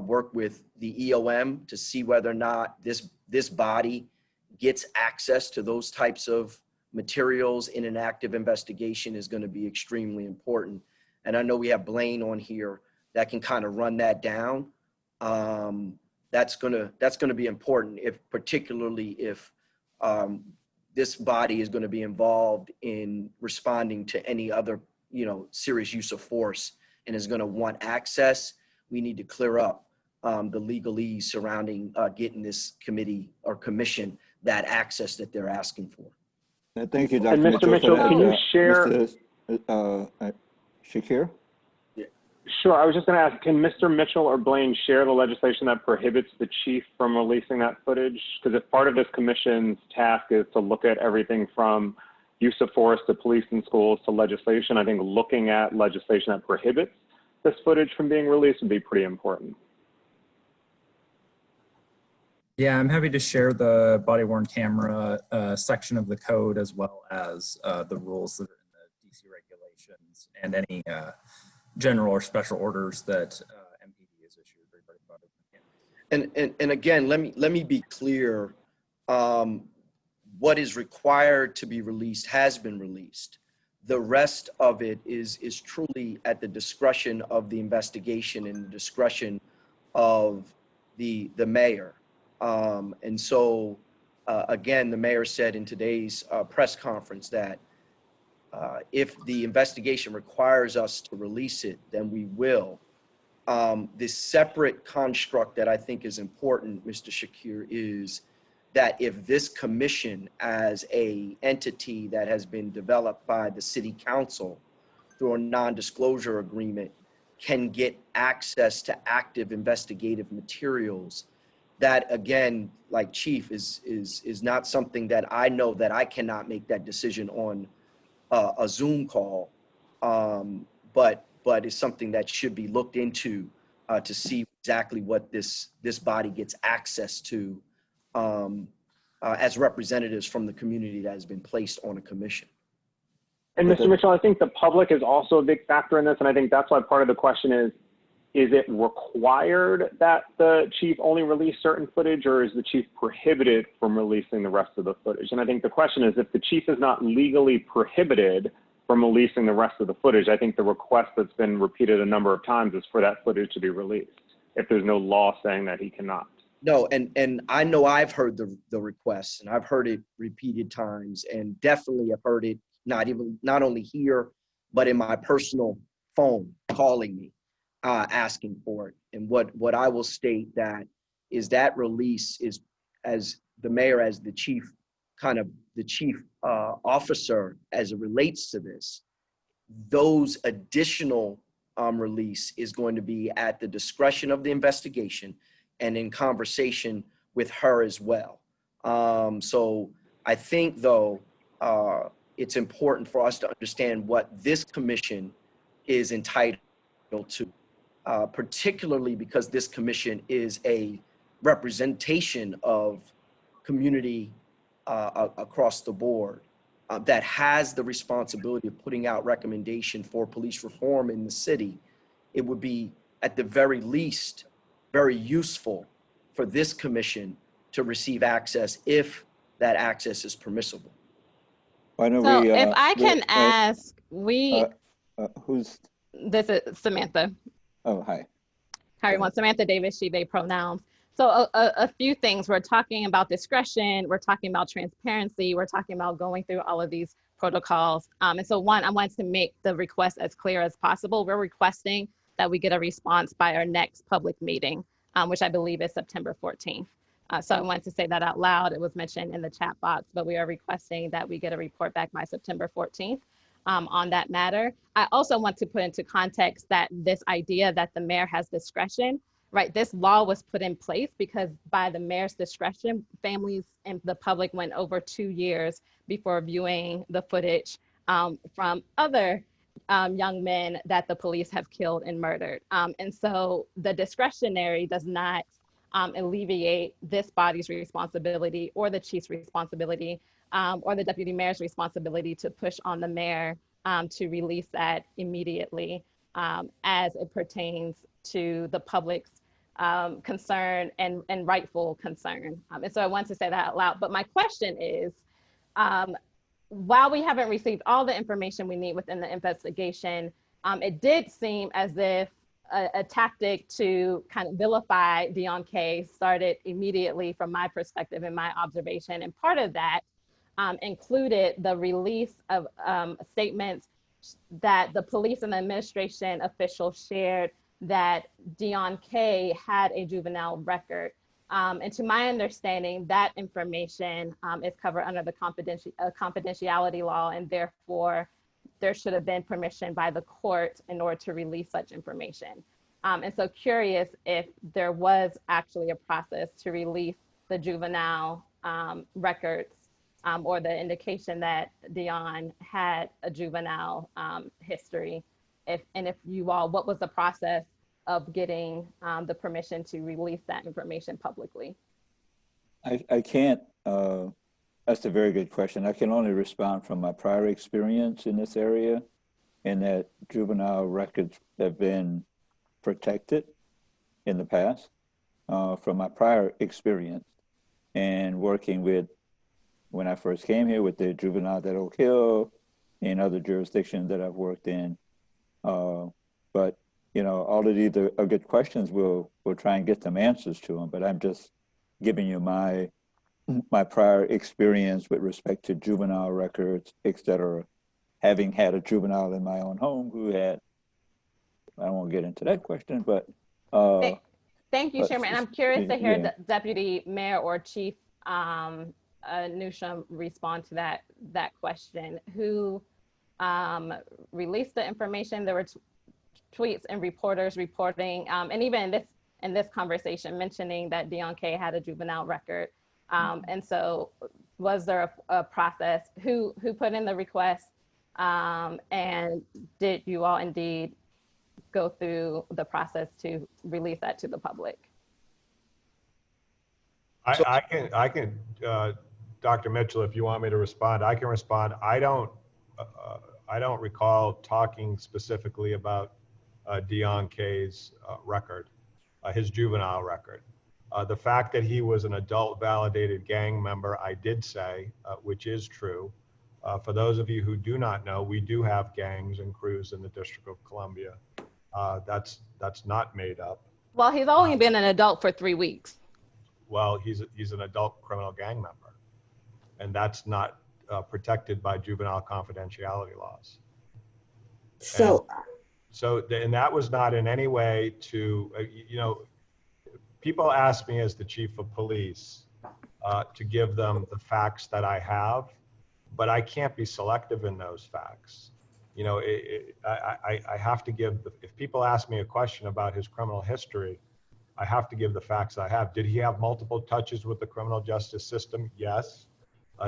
work with the EOM to see whether or not this body gets access to those types of materials in an active investigation is going to be extremely important. And I know we have Blaine on here that can kind of run that down. That's gonna be important, particularly if this body is going to be involved in responding to any other, you know, serious use of force and is going to want access. We need to clear up the legalese surrounding getting this committee or commission that access that they're asking for. Thank you, Dr. And Mr. Mitchell, can you share? Shakir? Sure. I was just going to ask, can Mr. Mitchell or Blaine share the legislation that prohibits the chief from releasing that footage? Because if part of this commission's task is to look at everything from use of force to police and schools to legislation, I think looking at legislation that prohibits this footage from being released would be pretty important. Yeah, I'm happy to share the body-worn camera section of the code as well as the rules that are in the DC regulations and any general or special orders that MPD has issued regarding body-worn cameras. And again, let me be clear. What is required to be released has been released. The rest of it is truly at the discretion of the investigation and the discretion of the mayor. And so, again, the mayor said in today's press conference that if the investigation requires us to release it, then we will. This separate construct that I think is important, Mr. Shakir, is that if this commission as a entity that has been developed by the city council through a non-disclosure agreement can get access to active investigative materials. That, again, like Chief, is not something that I know that I cannot make that decision on a Zoom call, but it's something that should be looked into to see exactly what this body gets access to as representatives from the community that has been placed on a commission. And Mr. Mitchell, I think the public is also a big factor in this, and I think that's why part of the question is it required that the chief only release certain footage, or is the chief prohibited from releasing the rest of the footage? And I think the question is, if the chief is not legally prohibited from releasing the rest of the footage, I think the request that's been repeated a number of times is for that footage to be released, if there's no law saying that he cannot. No, and I know I've heard the requests, and I've heard it repeated times, and definitely I've heard it not only here, but in my personal phone calling me, asking for it. And what I will state that is that release is, as the mayor, as the chief, kind of the chief officer as it relates to this, those additional release is going to be at the discretion of the investigation and in conversation with her as well. So I think, though, it's important for us to understand what this commission is entitled to, particularly because this commission is a representation of community across the board that has the responsibility of putting out recommendation for police reform in the city. It would be, at the very least, very useful for this commission to receive access if that access is permissible. Why don't So we, if I can ask, who's, this is Samantha. oh, hi. How everyone, Samantha Davis, she, they pronouns. So a few things, we're talking about discretion, we're talking about transparency, we're talking about going through all of these protocols. And so one, I want to make the request as clear as possible. We're requesting that we get a response by our next public meeting, which I believe is September 14th. So I wanted to say that out loud. It was mentioned in the chat box, but we are requesting that we get a report back by September 14th on that matter. I also want to put into context that this idea that the mayor has discretion, right? This law was put in place because by the mayor's discretion, families and the public went over 2 years before viewing the footage from other young men that the police have killed and murdered. And so the discretionary does not alleviate this body's responsibility or the chief's responsibility or the deputy mayor's responsibility to push on the mayor to release that immediately as it pertains to the public's concern and rightful concern. And so I want to say that out loud. But my question is, while we haven't received all the information we need within the investigation, it did seem as if a tactic to kind of vilify Deon Kay started immediately from my perspective and my observation. And part of that included the release of statements that the police and the administration officials shared that Deon Kay had a juvenile record. And to my understanding, that information is covered under the confidentiality law, and therefore there should have been permission by the court in order to release such information. And so curious if there was actually a process to release the juvenile records or the indication that Deon had a juvenile history. If you all, what was the process of getting the permission to release that information publicly? I can't, that's a very good question. I can only respond from my prior experience in this area, and that juvenile records have been protected in the past from my prior experience and working with, when I first came here, with the juvenile at Oak Hill and other jurisdictions that I've worked in. But you know, all of these are good questions. We'll try and get some answers to them, but I'm just giving you my prior experience with respect to juvenile records, et cetera, having had a juvenile in my own home who had, I don't want to get into that question, but. Thank you, Chairman. And I'm curious to hear yeah. the Deputy Mayor or Chief Newsham respond to that question. Who released the information? There were tweets and reporters reporting, and even in this conversation mentioning that Deon Kay had a juvenile record. And so was there a process? Who put in the request? And did you all indeed go through the process to release that to the public? I can, Dr. Mitchell, if you want me to respond, I can respond. I don't recall talking specifically about Deon Kay's record, his juvenile record. The fact that he was an adult validated gang member, I did say, which is true. For those of you who do not know, we do have gangs and crews in the District of Columbia. That's not made up. Well, he's only been an adult for 3 weeks. Well, he's an adult criminal gang member, and that's not protected by juvenile confidentiality laws. And that was not in any way to, people ask me as the chief of police to give them the facts that I have, but I can't be selective in those facts. I have to give, if people ask me a question about his criminal history, I have to give the facts I have. Did he have multiple touches with the criminal justice system? Yes.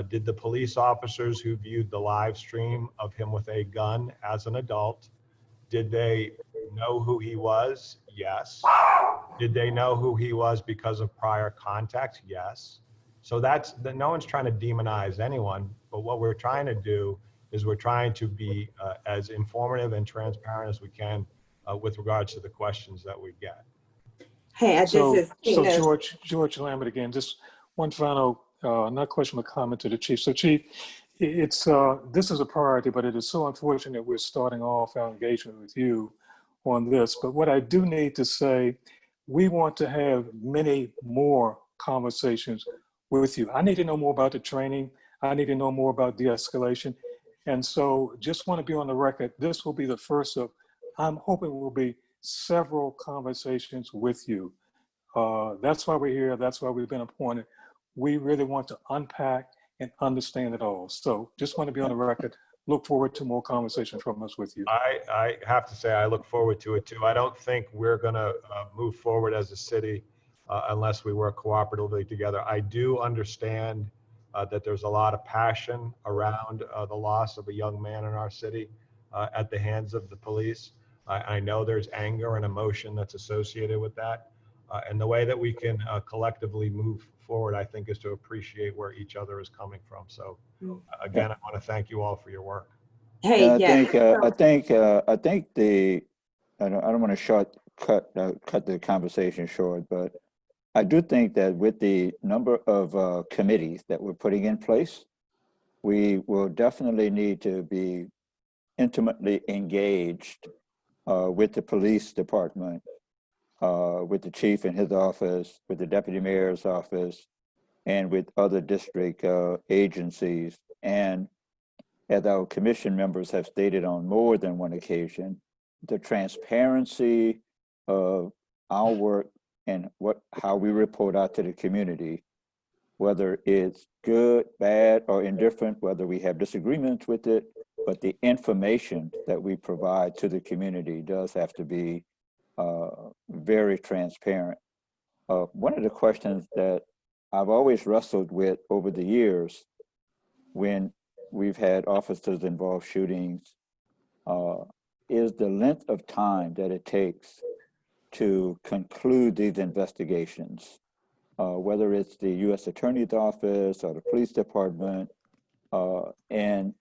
Did the police officers who viewed the live stream of him with a gun as an adult, did they know who he was? Yes. Did they know who he was because of prior contacts? Yes. So no one's trying to demonize anyone, but what we're trying to do is we're trying to be as informative and transparent as we can with regards to the questions that we get. Hey, So George Lambert again, just one final, not question, but comment to the chief. So Chief, it's this is a priority, but it is so unfortunate we're starting off our engagement with you on this. But what I do need to say, we want to have many more conversations with you. I need to know more about the training. I need to know more about de-escalation. And so just want to be on the record. This will be the first of, I'm hoping will be several conversations with you. That's why we're here. That's why we've been appointed. We really want to unpack and understand it all. So just want to be on the record. Look forward to more conversation from us with you. I have to say I look forward to it too. I don't think we're going to move forward as a city unless we work cooperatively together. I do understand that there's a lot of passion around the loss of a young man in our city at the hands of the police. I know there's anger and emotion that's associated with that. And the way that we can collectively move forward, I think, is to appreciate where each other is coming from. So again, I want to thank you all for your work. Hey, I think I don't want to cut the conversation short, but I do think that with the number of committees that we're putting in place, we will definitely need to be intimately engaged with the police department, with the chief in his office, with the deputy mayor's office, and with other district agencies. And as our commission members have stated on more than one occasion, the transparency of our work and how we report out to the community, whether it's good, bad, or indifferent, whether we have disagreements with it, but the information that we provide to the community does have to be very transparent. One of the questions that I've always wrestled with over the years when we've had officers involved shootings is the length of time that it takes to conclude these investigations, whether it's the U.S. Attorney's Office or the police department. And,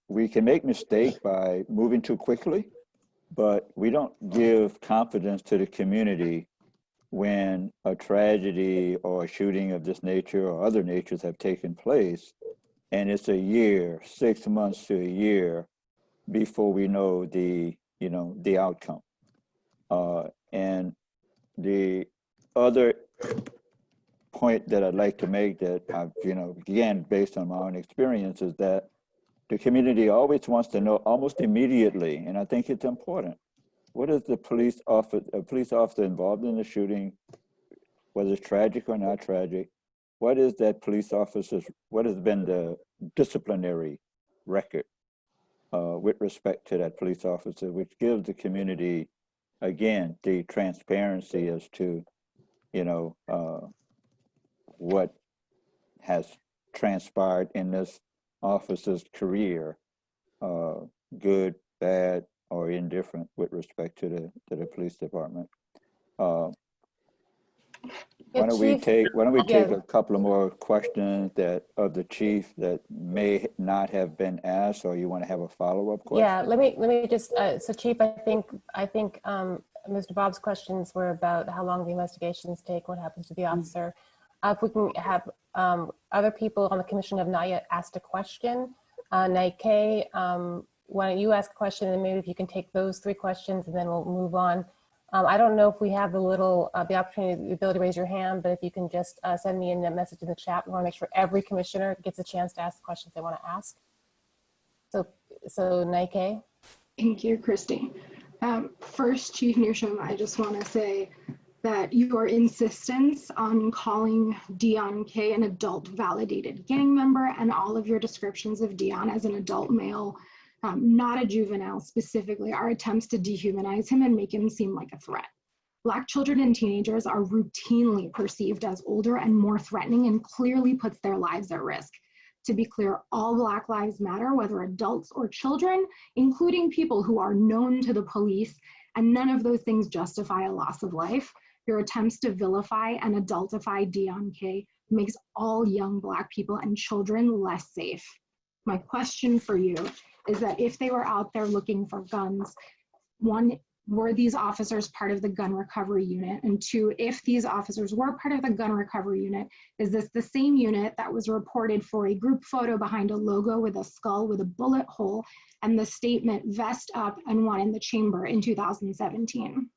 we can make mistakes by moving too quickly, but we don't give confidence to the community when a tragedy or a shooting of this nature or other natures have taken place, and it's a year, 6 months to a year before we know the outcome. And the other point that I'd like to make that I've, again, based on my own experience, is that the community always wants to know almost immediately, and I think it's important, what is the police officer involved in the shooting, whether it's tragic or not tragic, what is that police officer's, what has been the disciplinary record? with respect to that police officer, which gives the community, again, the transparency as to, you know, what has transpired in this officer's career, good, bad, or indifferent with respect to the police department. Why don't we take a couple of more questions that of the chief that may not have been asked, or you want to have a follow-up question? Yeah, let me just, so Chief, I think Mr. Bob's questions were about how long the investigations take, what happens to the officer. If we can have other people on the commission have not yet asked a question. Deon Kay, why don't you ask a question, and maybe if you can take those 3 questions, and then we'll move on. I don't know if we have the opportunity, the ability to raise your hand, but if you can just send me a message in the chat. We want to make sure every commissioner gets a chance to ask the questions they want to ask. So Deon Kay. Thank you, Christy. First, Chief Newsham, I just want to say that your insistence on calling Deon Kay an adult validated gang member, and all of your descriptions of Deon as an adult male, not a juvenile specifically, are attempts to dehumanize him and make him seem like a threat. Black children and teenagers are routinely perceived as older and more threatening, and clearly puts their lives at risk. To be clear, all Black lives matter, whether adults or children, including people who are known to the police, and none of those things justify a loss of life. Your attempts to vilify and adultify Deon Kay makes all young Black people and children less safe. My question for you is that if they were out there looking for guns, 1, were these officers part of the gun recovery unit? And 2, if these officers were part of the gun recovery unit, is this the same unit that was reported for a group photo behind a logo with a skull with a bullet hole and the statement "vest up and one in the chamber" in 2017?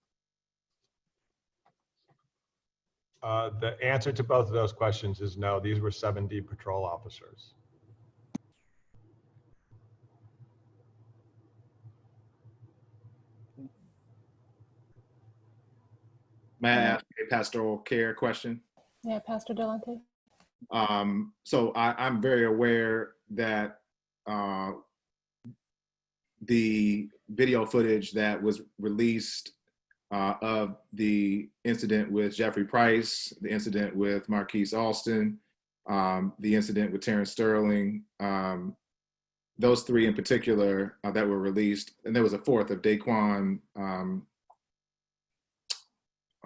The answer to both of those questions is no. These were 7D patrol officers. May I ask a pastoral care question? Yeah, Pastor Deon Kay. So I'm very aware that the video footage that was released of the incident with Jeffrey Price, the incident with Marquise Alston, the incident with Terrence Sterling, those 3 in particular that were released, and there was a 4th of Daquan,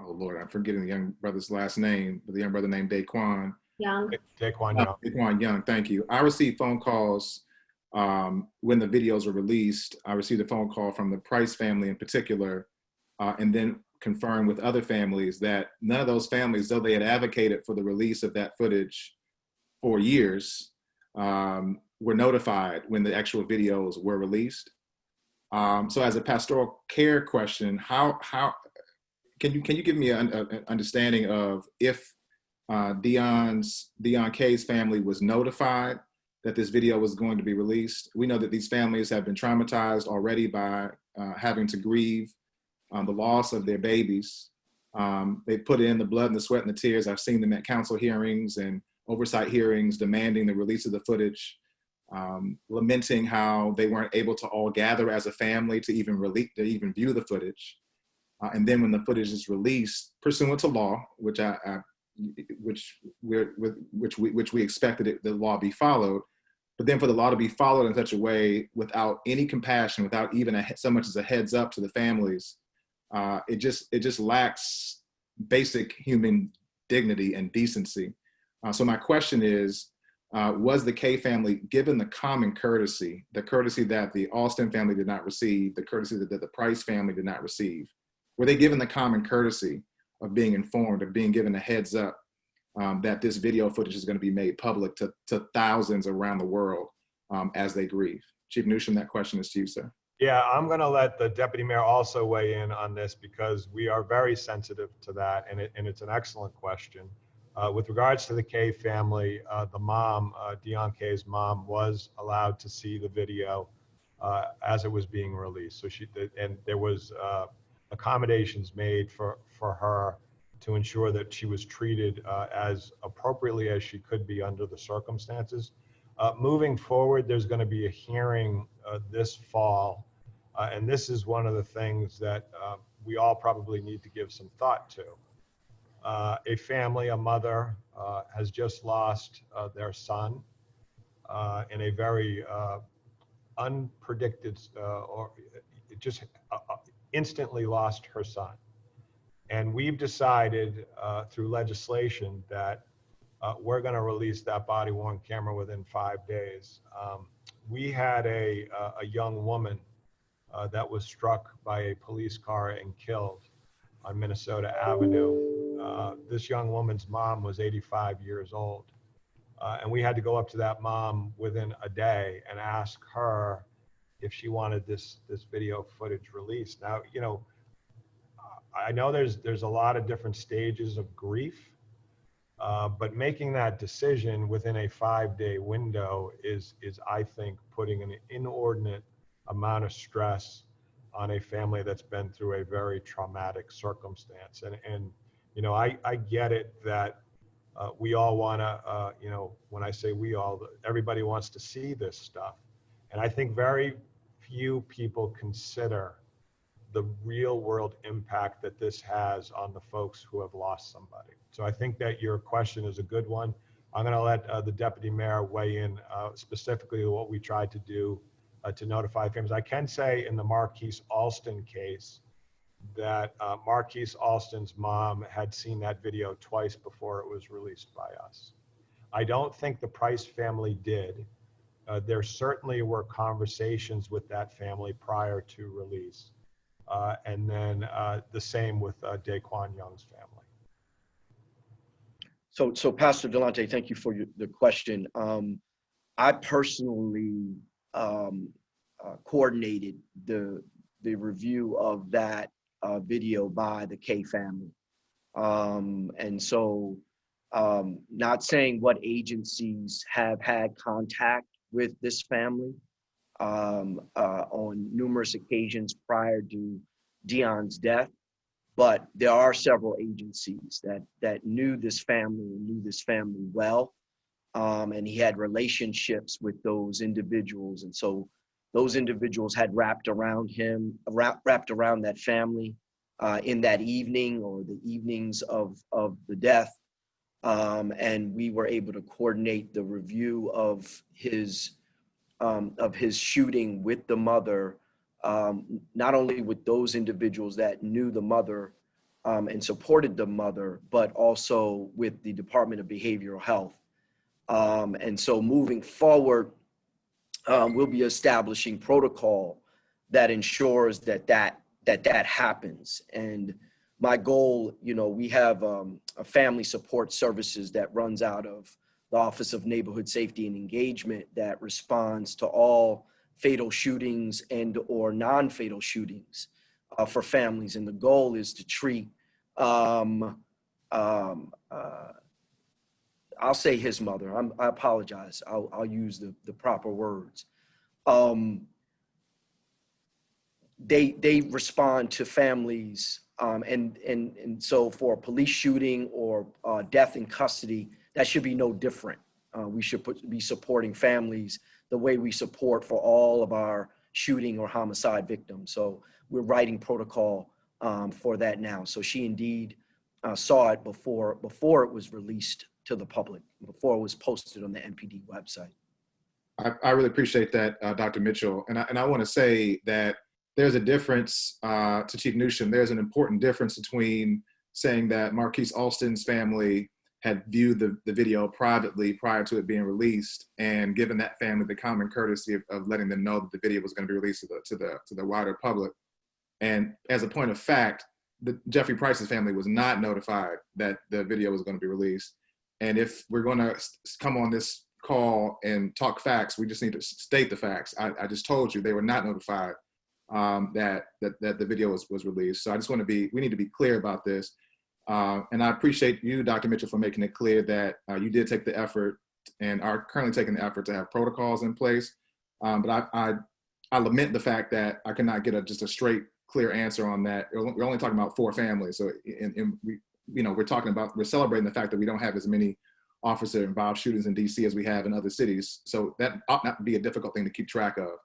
oh Lord, I'm forgetting the young brother's last name, but the young brother named Daquan. Young. Daquan Young. Daquan Young, thank you. I received phone calls when the videos were released. I received a phone call from the Price family in particular, and then confirmed with other families that none of those families, though they had advocated for the release of that footage for years, were notified when the actual videos were released. So as a pastoral care question, how can you give me an understanding of if Deon Kay's family was notified that this video was going to be released? We know that these families have been traumatized already by having to grieve the loss of their babies. They put in the blood and the sweat and the tears. I've seen them at council hearings and oversight hearings demanding the release of the footage, lamenting how they weren't able to all gather as a family to even view the footage. And then when the footage is released, pursuant to law, which we expected the law be followed, but then for the law to be followed in such a way without any compassion, without even so much as a heads up to the families, it just lacks basic human dignity and decency. So my question is, was the Kay family given the common courtesy, the courtesy that the Alston family did not receive, the courtesy that the Price family did not receive? Were they given the common courtesy of being informed, of being given a heads up that this video footage is going to be made public to thousands around the world as they grieve? Chief Newsham, that question is to you, sir. Yeah, I'm going to let the deputy mayor also weigh in on this because we are very sensitive to that, and it's an excellent question. With regards to the Kay family, the mom, Deon Kay's mom, was allowed to see the video as it was being released. So there was accommodations made for her to ensure that she was treated as appropriately as she could be under the circumstances. Moving forward, there's going to be a hearing this fall. And this is one of the things that we all probably need to give some thought to. A family, a mother, has just lost their son in a very unpredicted, or just instantly lost her son. And we've decided through legislation that we're going to release that body-worn camera within 5 days. We had a young woman that was struck by a police car and killed on Minnesota Avenue. This young woman's mom was 85 years old. And we had to go up to that mom within a day and ask her if she wanted this video footage released. Now, you know, I know there's a lot of different stages of grief, but making that decision within a 5-day window is I think putting an inordinate amount of stress on a family that's been through a very traumatic circumstance. And you know, I get it that we all want to, you know, when I say we all, everybody wants to see this stuff. And I think very few people consider the real world impact that this has on the folks who have lost somebody. So I think that your question is a good one. I'm going to let the deputy mayor weigh in specifically what we tried to do to notify families. I can say in the Marquise Alston case that Marquise Alston's mom had seen that video twice before it was released by us. I don't think the Price family did. There certainly were conversations with that family prior to release. And then the same with Daquan Young's family. So Pastor Delonte, thank you for the question. I personally coordinated the review of that video by the Kay family. And so not saying what agencies have had contact with this family on numerous occasions prior to Deon's death, but there are several agencies that knew this family and knew this family well. And he had relationships with those individuals. And so those individuals had wrapped around that family in that evening or the evenings of the death. And we were able to coordinate the review of his shooting with the mother, not only with those individuals that knew the mother and supported the mother, but also with the Department of Behavioral Health. And so moving forward, we'll be establishing protocol that ensures that happens. And my goal, you know, we have a family support services that runs out of the Office of Neighborhood Safety and Engagement that responds to all fatal shootings and or non-fatal shootings for families. And the goal is to treat, I'll say his mother, I apologize, I'll use the proper words. They respond to families, and so for a police shooting or death in custody, that should be no different. We should be supporting families the way we support for all of our shooting or homicide victims. So we're writing protocol for that now. So she indeed saw it before it was released to the public, before it was posted on the NPD website. I really appreciate that, Dr. Mitchell. And I want to say that there's a difference, to Chief Newsham, there's an important difference between saying that Marquise Alston's family had viewed the video privately prior to it being released and given that family the common courtesy of letting them know that the video was going to be released to the wider public. And as a point of fact, Jeffrey Price's family was not notified that the video was going to be released. And if we're going to come on this call and talk facts, we just need to state the facts. I just told you they were not notified that the video was released. So I just want to we need to be clear about this. And I appreciate you, Dr. Mitchell, for making it clear that you did take the effort and are currently taking the effort to have protocols in place. But I lament the fact that I cannot get just a straight, clear answer on that. We're only talking about 4 families. So we're celebrating the fact that we don't have as many officer-involved shootings in DC as we have in other cities. So that ought not be a difficult thing to keep track of.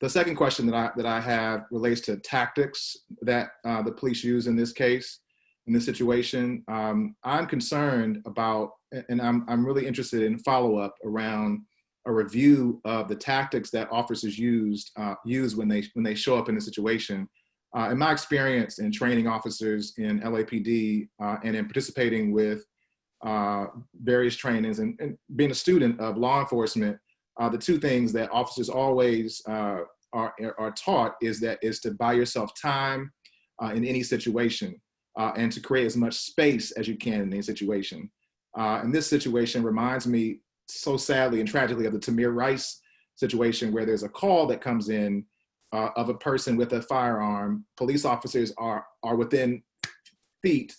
The second question that I have relates to tactics that the police use in this case, in this situation. I'm concerned about, and I'm really interested in follow-up around a review of the tactics that officers use when they show up in a situation. In my experience in training officers in LAPD and in participating with various trainings and being a student of law enforcement, the two things that officers always are taught is to buy yourself time in any situation and to create as much space as you can in any situation. And this situation reminds me so sadly and tragically of the Tamir Rice situation, where there's a call that comes in of a person with a firearm. Police officers are within feet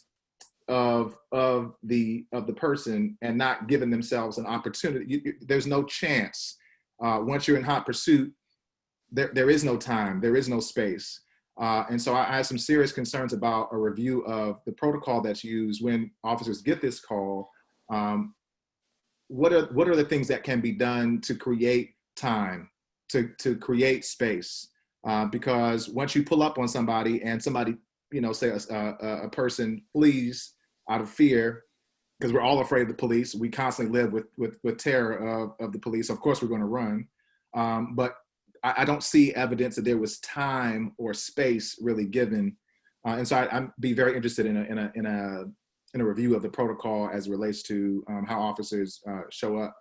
of the person and not giving themselves an opportunity. There's no chance. Once you're in hot pursuit, there is no time, there is no space. And so I have some serious concerns about a review of the protocol that's used when officers get this call. What are the things that can be done to create time, to create space? Because once you pull up on somebody and somebody, say a person flees out of fear, because we're all afraid of the police. We constantly live with terror of the police. Of course, we're going to run. But I don't see evidence that there was time or space really given. And so I'd be very interested in a review of the protocol as it relates to how officers show up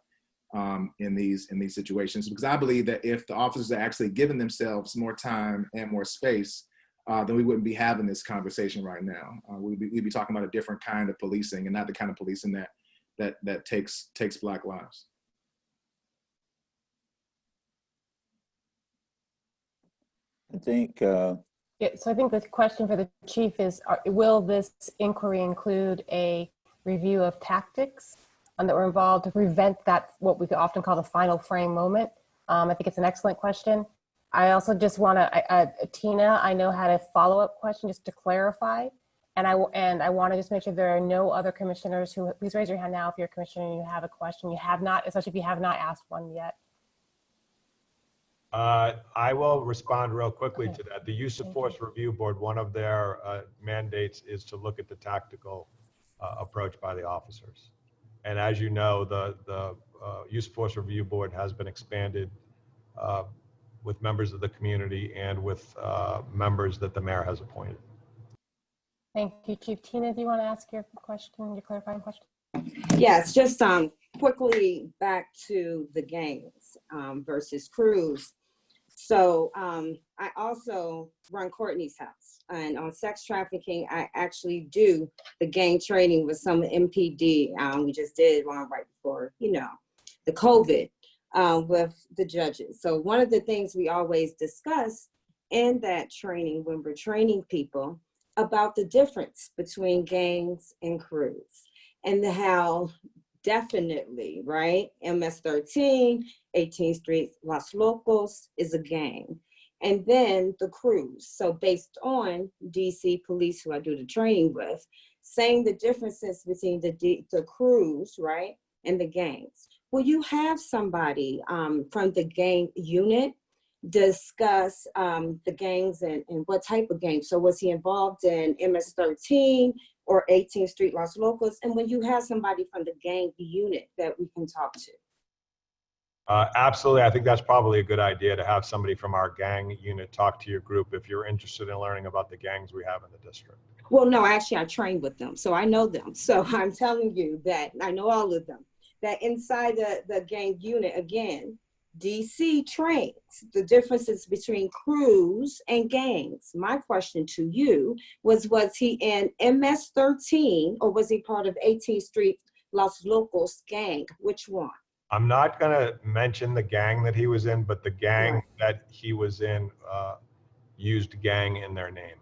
in these situations. Because I believe that if the officers are actually giving themselves more time and more space, then we wouldn't be having this conversation right now. We'd be talking about a different kind of policing and not the kind of policing that takes Black lives. I think. Yeah, so I think the question for the chief is, will this inquiry include a review of tactics that were involved to prevent that, what we could often call the final frame moment? I think it's an excellent question. I also just want to, Tina, I know had a follow-up question just to clarify. And I want to just make sure there are no other commissioners who, please raise your hand now if you're a commissioner and you have a question. You have not, especially if you have not asked one yet. I will respond real quickly to that. The Use of Force Review Board, one of their mandates is to look at the tactical approach by the officers. And as you know, the Use of Force Review Board has been expanded with members of the community and with members that the mayor has appointed. Thank you, Chief. Tina, do you want to ask your question, your clarifying question? Yes, just quickly back to the gangs versus crews. So I also run Courtney's house, and on sex trafficking, I actually do the gang training with some MPD. We just did one right before, the COVID with the judges. So one of the things we always discuss in that training when we're training people about the difference between gangs and crews and how definitely, right? MS-13, 18th Street, Los Locos is a gang. And then the crews. So based on DC police who I do the training with, saying the differences between the crews, right? And the gangs. Will you have somebody from the gang unit discuss the gangs and what type of gangs? So was he involved in MS-13 or 18th Street Los Locos? And when you have somebody from the gang unit that we can talk to? Absolutely. I think that's probably a good idea to have somebody from our gang unit talk to your group if you're interested in learning about the gangs we have in the district. Well, no, actually I trained with them, so I know them. So I'm telling you that I know all of them. That inside the gang unit, again, DC trains the differences between crews and gangs. My question to you was he in MS-13 or was he part of 18th Street Los Locos gang? Which one? I'm not going to mention the gang that he was in, but the gang that he was in used gang in their name.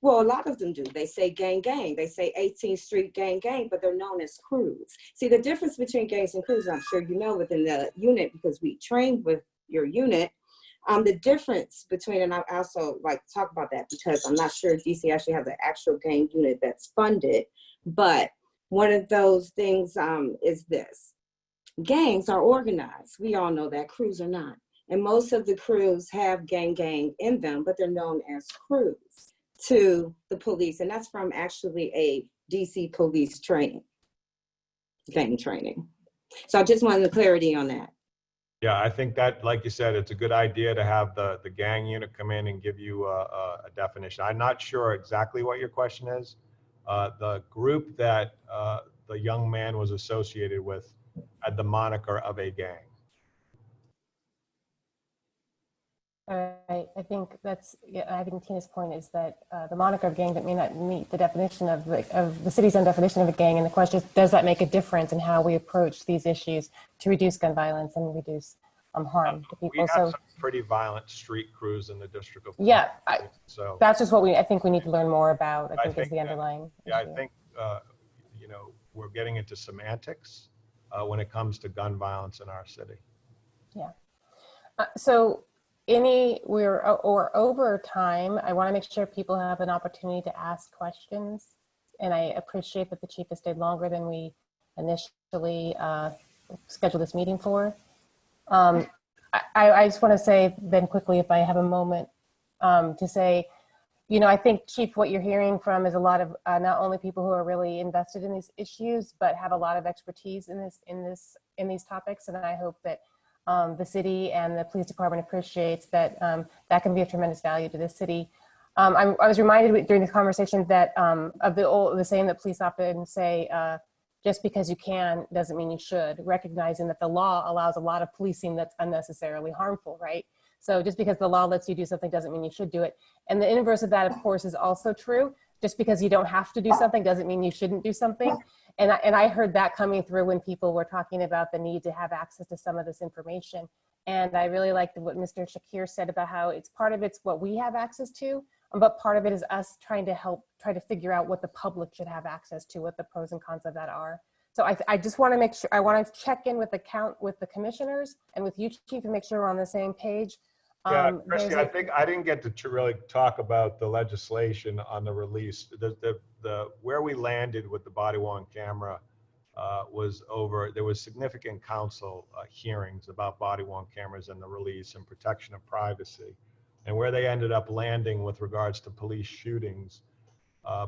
Well, a lot of them do. They say gang, gang. They say 18th Street gang, gang, but they're known as crews. See, the difference between gangs and crews, I'm sure you know within the unit because we trained with your unit. The difference between, and I also like to talk about that because I'm not sure DC actually has an actual gang unit that's funded, but one of those things is this. Gangs are organized. We all know that. Crews are not. And most of the crews have gang in them, but they're known as crews to the police. And that's from actually a DC police training, gang training. So I just wanted the clarity on that. Yeah, I think that, like you said, it's a good idea to have the gang unit come in and give you a definition. I'm not sure exactly what your question is. The group that the young man was associated with had the moniker of a gang. All right, I think that's, yeah, I think Tina's point is that the moniker of gang that may not meet the definition of the city's own definition of a gang, and the question is, does that make a difference in how we approach these issues to reduce gun violence and reduce harm to people? We have some pretty violent street crews in the District of Yeah, so that's just what I think we need to learn more about. I think is the underlying yeah, issue. I think you know, we're getting into semantics when it comes to gun violence in our city. Yeah. So we're over time. I want to make sure people have an opportunity to ask questions, and I appreciate that the chief has stayed longer than we initially scheduled this meeting for. I just want to say then quickly, if I have a moment, to say, you know, I think, Chief, what you're hearing from is a lot of not only people who are really invested in these issues, but have a lot of expertise in these topics, and I hope that the city and the police department appreciates that. That can be of tremendous value to the city. I was reminded during the conversation that of the saying that police often say, just because you can doesn't mean you should, recognizing that the law allows a lot of policing that's unnecessarily harmful, right? So just because the law lets you do something doesn't mean you should do it. And the inverse of that, of course, is also true. Just because you don't have to do something doesn't mean you shouldn't do something. And I heard that coming through when people were talking about the need to have access to some of this information. And I really liked what Mr. Shakir said about how it's what we have access to, but part of it is us trying to figure out what the public should have access to, what the pros and cons of that are. So I just want to make sure, I want to check in with the commissioners and with you, Chief, and make sure we're on the same page. Yeah, Christy, I think I didn't get to really talk about the legislation on the release. Where we landed with the body-worn camera was there was significant council hearings about body-worn cameras and the release and protection of privacy. And where they ended up landing with regards to police shootings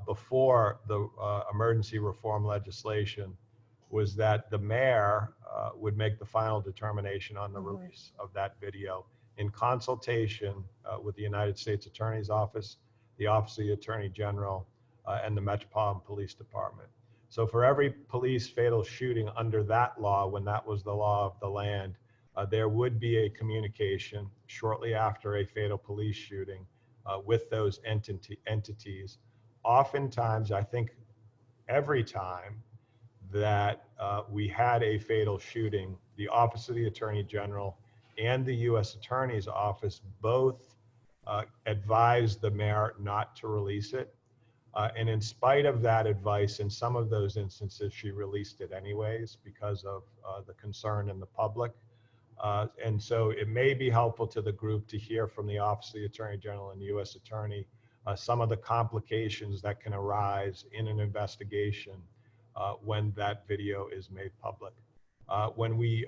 before the emergency reform legislation was that the mayor would make the final determination on the release of that video in consultation with the United States Attorney's Office, the Office of the Attorney General, and the Metropolitan Police Department. So for every police fatal shooting under that law, when that was the law of the land, there would be a communication shortly after a fatal police shooting with those entities. Oftentimes, I think every time that we had a fatal shooting, the Office of the Attorney General and the U.S. Attorney's Office both advised the mayor not to release it. And in spite of that advice, in some of those instances, she released it anyways because of the concern in the public. And so it may be helpful to the group to hear from the Office of the Attorney General and the U.S. Attorney some of the complications that can arise in an investigation when that video is made public. When we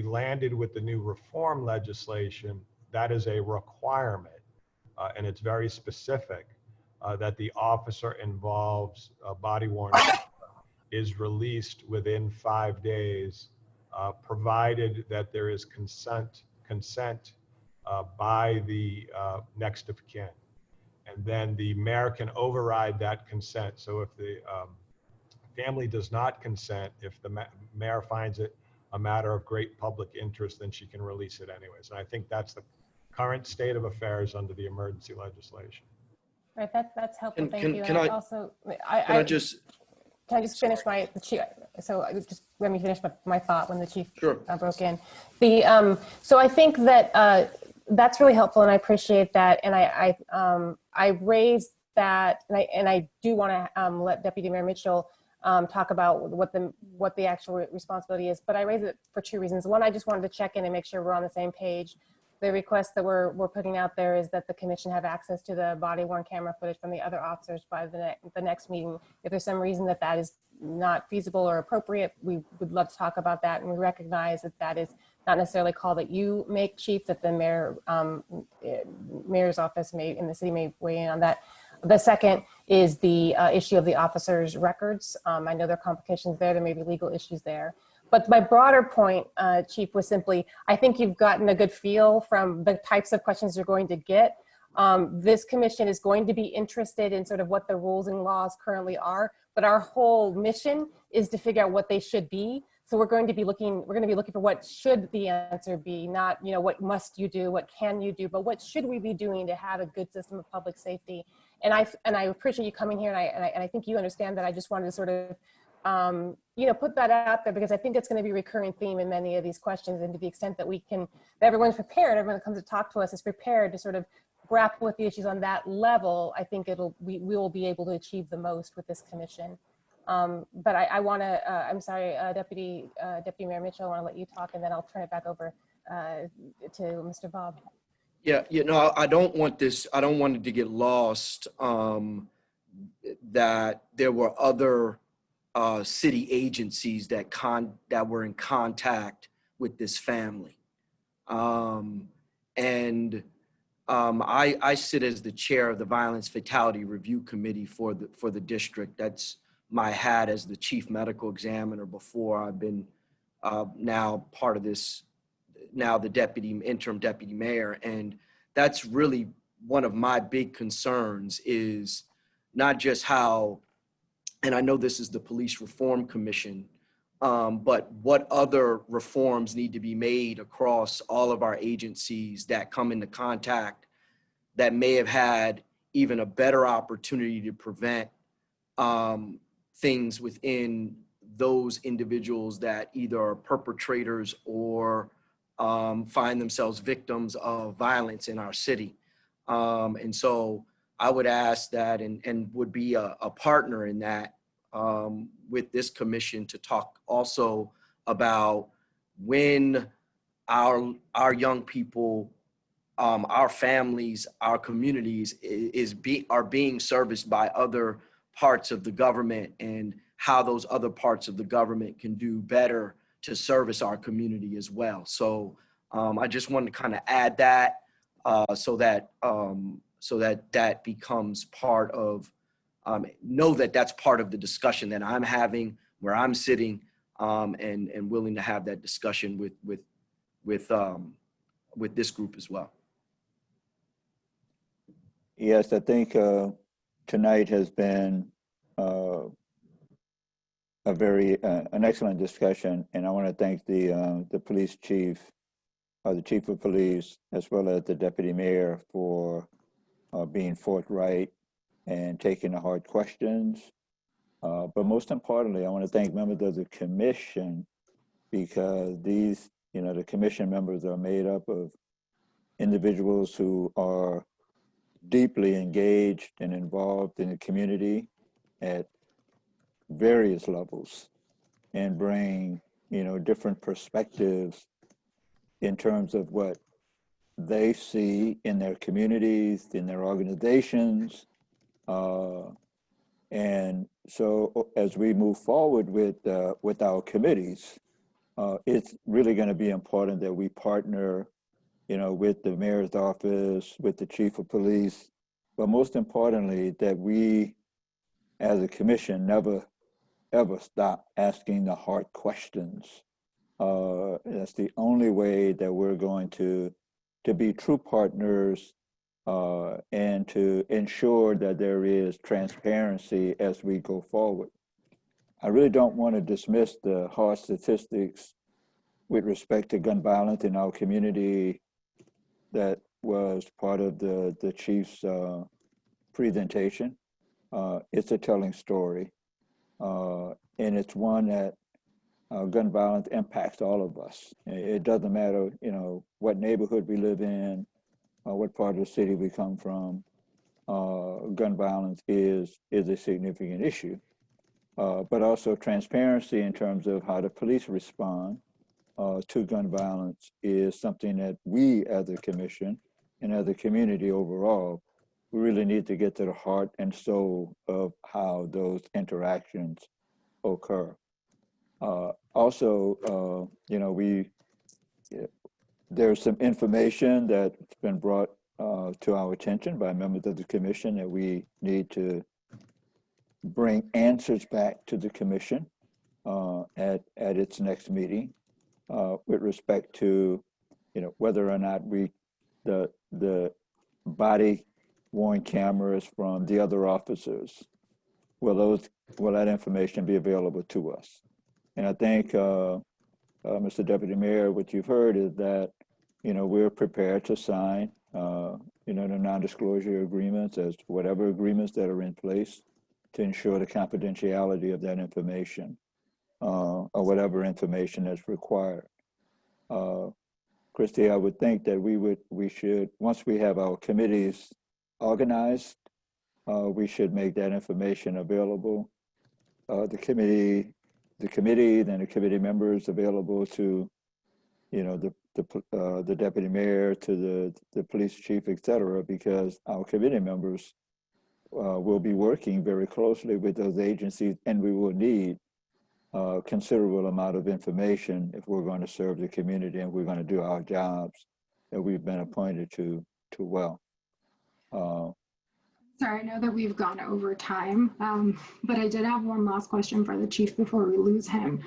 landed with the new reform legislation, that is a requirement, and it's very specific, that the officer involved body-worn is released within 5 days, provided that there is consent by the next of kin. And then the mayor can override that consent. So if the family does not consent, if the mayor finds it a matter of great public interest, then she can release it anyways. And I think that's the current state of affairs under the emergency legislation. Right, that's helpful. Thank you. Can I just finish just let me finish my thought when the chief broke in. So I think that that's really helpful, and I appreciate that. And I raised that, and I do want to let Deputy Mayor Mitchell talk about what the actual responsibility is. But I raise it for two reasons. One, I just wanted to check in and make sure we're on the same page. The request that we're putting out there is that the commission have access to the body-worn camera footage from the other officers by the next meeting. If there's some reason that is not feasible or appropriate, we would love to talk about that, and we recognize that is not necessarily a call that you make, Chief, that the mayor's office may, in the city may weigh in on that. The second is the issue of the officers' records. I know there are complications there. There may be legal issues there. But my broader point, Chief, was simply, I think you've gotten a good feel from the types of questions you're going to get. This commission is going to be interested in sort of what the rules and laws currently are, but our whole mission is to figure out what they should be. So we're going to be looking for what should the answer be, not, you know, what must you do, what can you do, but what should we be doing to have a good system of public safety. And I appreciate you coming here, and I think you understand that. I just wanted to sort of you know, put that out there, because I think it's going to be a recurring theme in many of these questions, and to the extent that we can, that everyone's prepared, everyone that comes to talk to us is prepared to sort of grapple with the issues on that level, I think we will be able to achieve the most with this commission. But I want to, I'm sorry, Deputy Mayor Mitchell, I want to let you talk, and then I'll turn it back over to Mr. Bob. Yeah, you know, I don't want it to get lost that there were other city agencies that were in contact with this family. I sit as the chair of the Violence Fatality Review Committee for the district. That's my hat as the chief medical examiner before. I've been now part of this, now the interim deputy mayor. And that's really one of my big concerns, is not just how, and I know this is the Police Reform Commission, but what other reforms need to be made across all of our agencies that come into contact that may have had even a better opportunity to prevent things within those individuals that either are perpetrators or find themselves victims of violence in our city. And so I would ask that, and would be a partner in that, with this commission, to talk also about when our young people, our families, our communities are being serviced by other parts of the government, and how those other parts of the government can do better to service our community as well. So I just wanted to kind of add that so that that becomes part of, know that that's part of the discussion that I'm having, where I'm sitting, and willing to have that discussion with this group as well. Yes, I think tonight has been a very an excellent discussion, and I want to thank the police chief, the chief of police, as well as the deputy mayor for being forthright and taking the hard questions. But most importantly, I want to thank members of the commission, because these, you know, the commission members are made up of individuals who are deeply engaged and involved in the community at various levels, and bring, you know, different perspectives in terms of what they see in their communities, in their organizations. And so as we move forward with our committees, it's really going to be important that we partner, you know, with the mayor's office, with the chief of police, but most importantly, that we as a commission never ever stop asking the hard questions. That's the only way that we're going to be true partners, and to ensure that there is transparency as we go forward. I really don't want to dismiss the hard statistics with respect to gun violence in our community that was part of the chief's presentation. It's a telling story, and it's one that gun violence impacts all of us. It doesn't matter, you know, what neighborhood we live in, what part of the city we come from. Gun violence is a significant issue, but also transparency in terms of how the police respond to gun violence is something that we as a commission and as a community overall, we really need to get to the heart and soul of how those interactions occur. Also, you know, we there's some information that's been brought to our attention by members of the commission that we need to bring answers back to the commission at its next meeting with respect to, whether or not the body worn cameras from the other officers, will that information be available to us? And I think, Mr. Deputy Mayor, what you've heard is that, we're prepared to sign, the non-disclosure agreements as whatever agreements that are in place to ensure the confidentiality of that information or whatever information is required. Christy, I would think that we should, once we have our committees organized, we should make that information available. The committee, then the committee members available to, the deputy mayor, to the police chief, et cetera, because our committee members will be working very closely with those agencies, and we will need a considerable amount of information if we're going to serve the community and we're going to do our jobs that we've been appointed to well. Sorry, I know that we've gone over time, but I did have one last question for the chief before we lose him.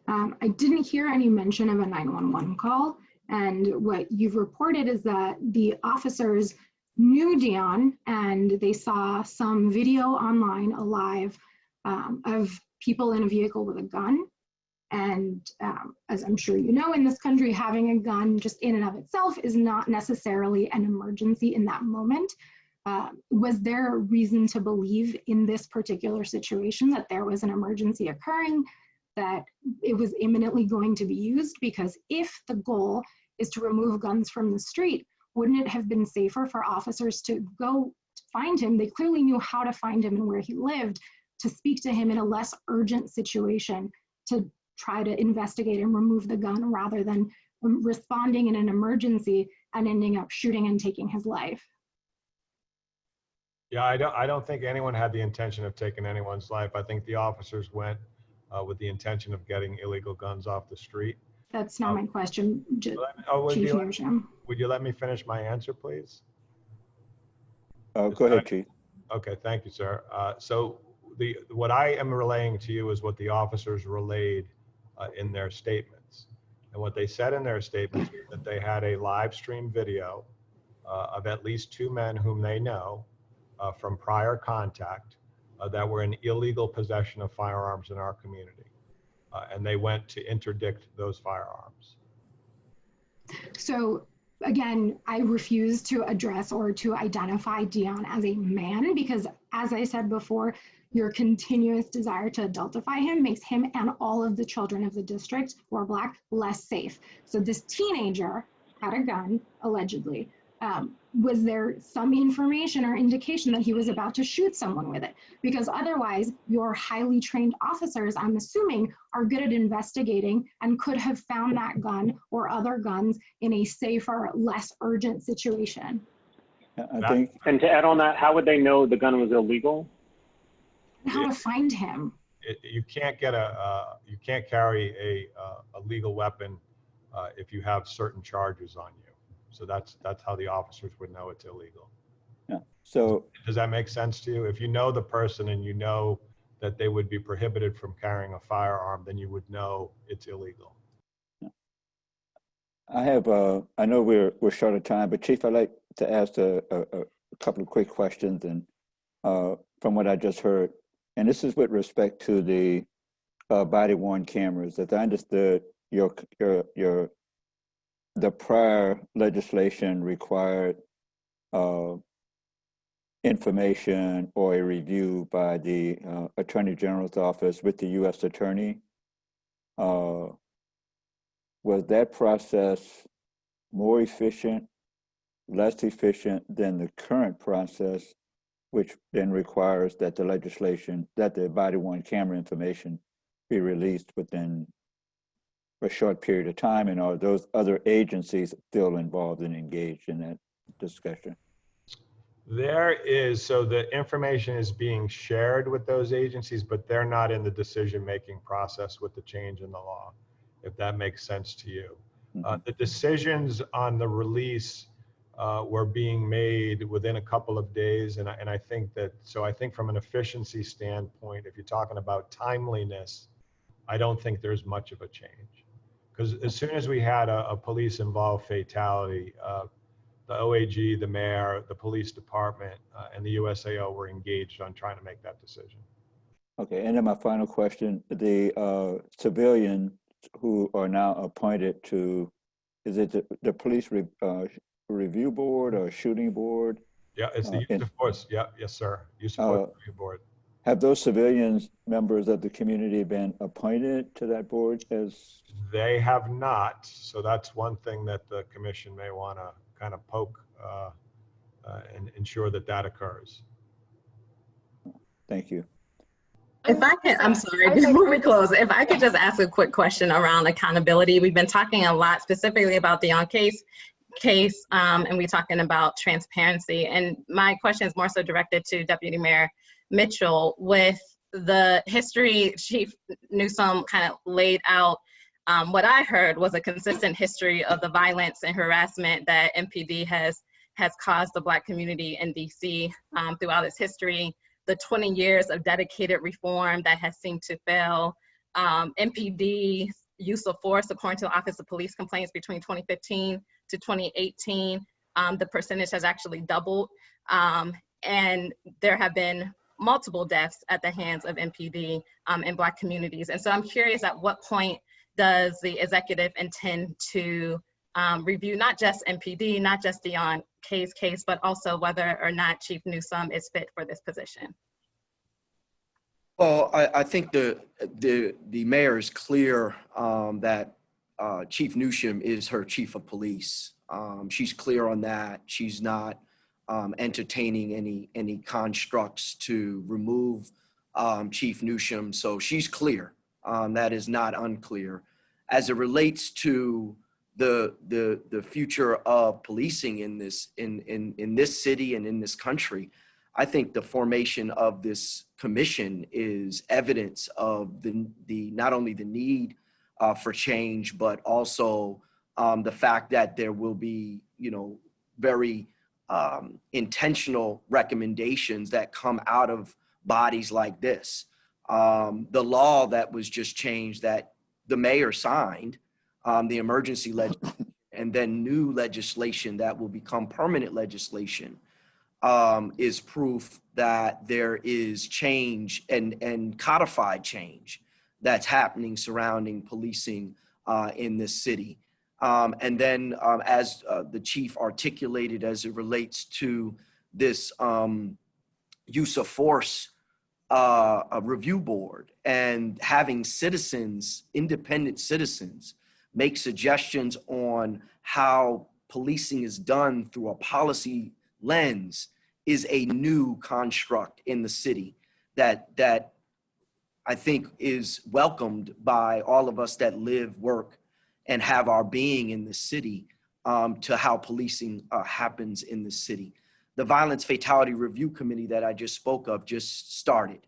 I didn't hear any mention of a 911 call, and what you've reported is that the officers knew Deon and they saw some video online alive of people in a vehicle with a gun. And as I'm sure you know, in this country, having a gun just in and of itself is not necessarily an emergency in that moment. Was there a reason to believe in this particular situation that there was an emergency occurring, that it was imminently going to be used? Because if the goal is to remove guns from the street, wouldn't it have been safer for officers to go find him? They clearly knew how to find him and where he lived, to speak to him in a less urgent situation, to try to investigate and remove the gun rather than responding in an emergency and ending up shooting and taking his life. Yeah, I don't think anyone had the intention of taking anyone's life. I think the officers went with the intention of getting illegal guns off the street. That's not my question, Chief Mearsham. Would you let me finish my answer, please? Go ahead, Chief. Okay, thank you, sir. So what I am relaying to you is what the officers relayed in their statements. And what they said in their statements is that they had a live stream video of at least 2 men whom they know from prior contact that were in illegal possession of firearms in our community. And they went to interdict those firearms. So again, I refuse to address or to identify Deon as a man, because as I said before, your continuous desire to adultify him makes him and all of the children of the district who are Black less safe. So this teenager had a gun, allegedly. Was there some information or indication that he was about to shoot someone with it? Because otherwise, your highly trained officers, I'm assuming, are good at investigating and could have found that gun or other guns in a safer, less urgent situation. I think. And to add on that, how would they know the gun was illegal? How to find him? You can't get you can't carry a legal weapon if you have certain charges on you. So that's how the officers would know it's illegal. Yeah. So does that make sense to you? If you know the person and you know that they would be prohibited from carrying a firearm, then you would know it's illegal. Yeah. I have I know we're short of time, but Chief, I'd like to ask a couple of quick questions, and from what I just heard, and this is with respect to the body-worn cameras. As I understood, the prior legislation required information or a review by the Attorney General's office with the U.S. Attorney. Was that process more efficient, less efficient than the current process, which then requires that the legislation, that the body-worn camera information be released within a short period of time, and are those other agencies still involved and engaged in that discussion? There is, so the information is being shared with those agencies, but they're not in the decision-making process with the change in the law, if that makes sense to you. The decisions on the release were being made within a couple of days. And I think that, so I think from an efficiency standpoint, if you're talking about timeliness, I don't think there's much of a change. Because as soon as we had a police involved fatality, the OAG, the mayor, the police department, and the USAO were engaged on trying to make that decision. Okay, and then my final question, the civilians who are now appointed to, is it the police review board or shooting board? Yeah, it's the use of force. Yeah, yes, sir. Use of force review board. Have those civilians, members of the community, been appointed to that board as? They have not. So that's one thing that the commission may want to kind of poke and ensure that that occurs. Thank you. If I can, I'm sorry, before we close, if I could just ask a quick question around accountability. We've been talking a lot specifically about the Deon Kay case, and we're talking about transparency. And my question is more so directed to Deputy Mayor Mitchell. With the history, Chief Newsom kind of laid out what I heard was a consistent history of the violence and harassment that MPD has caused the Black community in DC throughout its history. The 20 years of dedicated reform that has seemed to fail. MPD use of force, according to the Office of Police Complaints, between 2015 to 2018, the percentage has actually doubled. And there have been multiple deaths at the hands of MPD in Black communities. And so I'm curious, at what point does the executive intend to review not just MPD, not just Deon Kay's case, but also whether or not Chief Newsom is fit for this position? Well, I think the mayor is clear that Chief Newsom is her chief of police. She's clear on that. She's not entertaining any constructs to remove Chief Newsom. So she's clear. That is not unclear. As it relates to the future of policing in this city and in this country, I think the formation of this commission is evidence of the not only the need for change, but also the fact that there will be, very intentional recommendations that come out of bodies like this. The law that was just changed that the mayor signed, the emergency legislation, and then new legislation that will become permanent legislation, is proof that there is change and codified change that's happening surrounding policing in this city. And then as the chief articulated as it relates to this use of force a review board and having citizens, independent citizens, make suggestions on how policing is done through a policy lens is a new construct in the city that I think is welcomed by all of us that live, work, and have our being in the city, to how policing happens in the city. The Violence Fatality Review Committee that I just spoke of just started,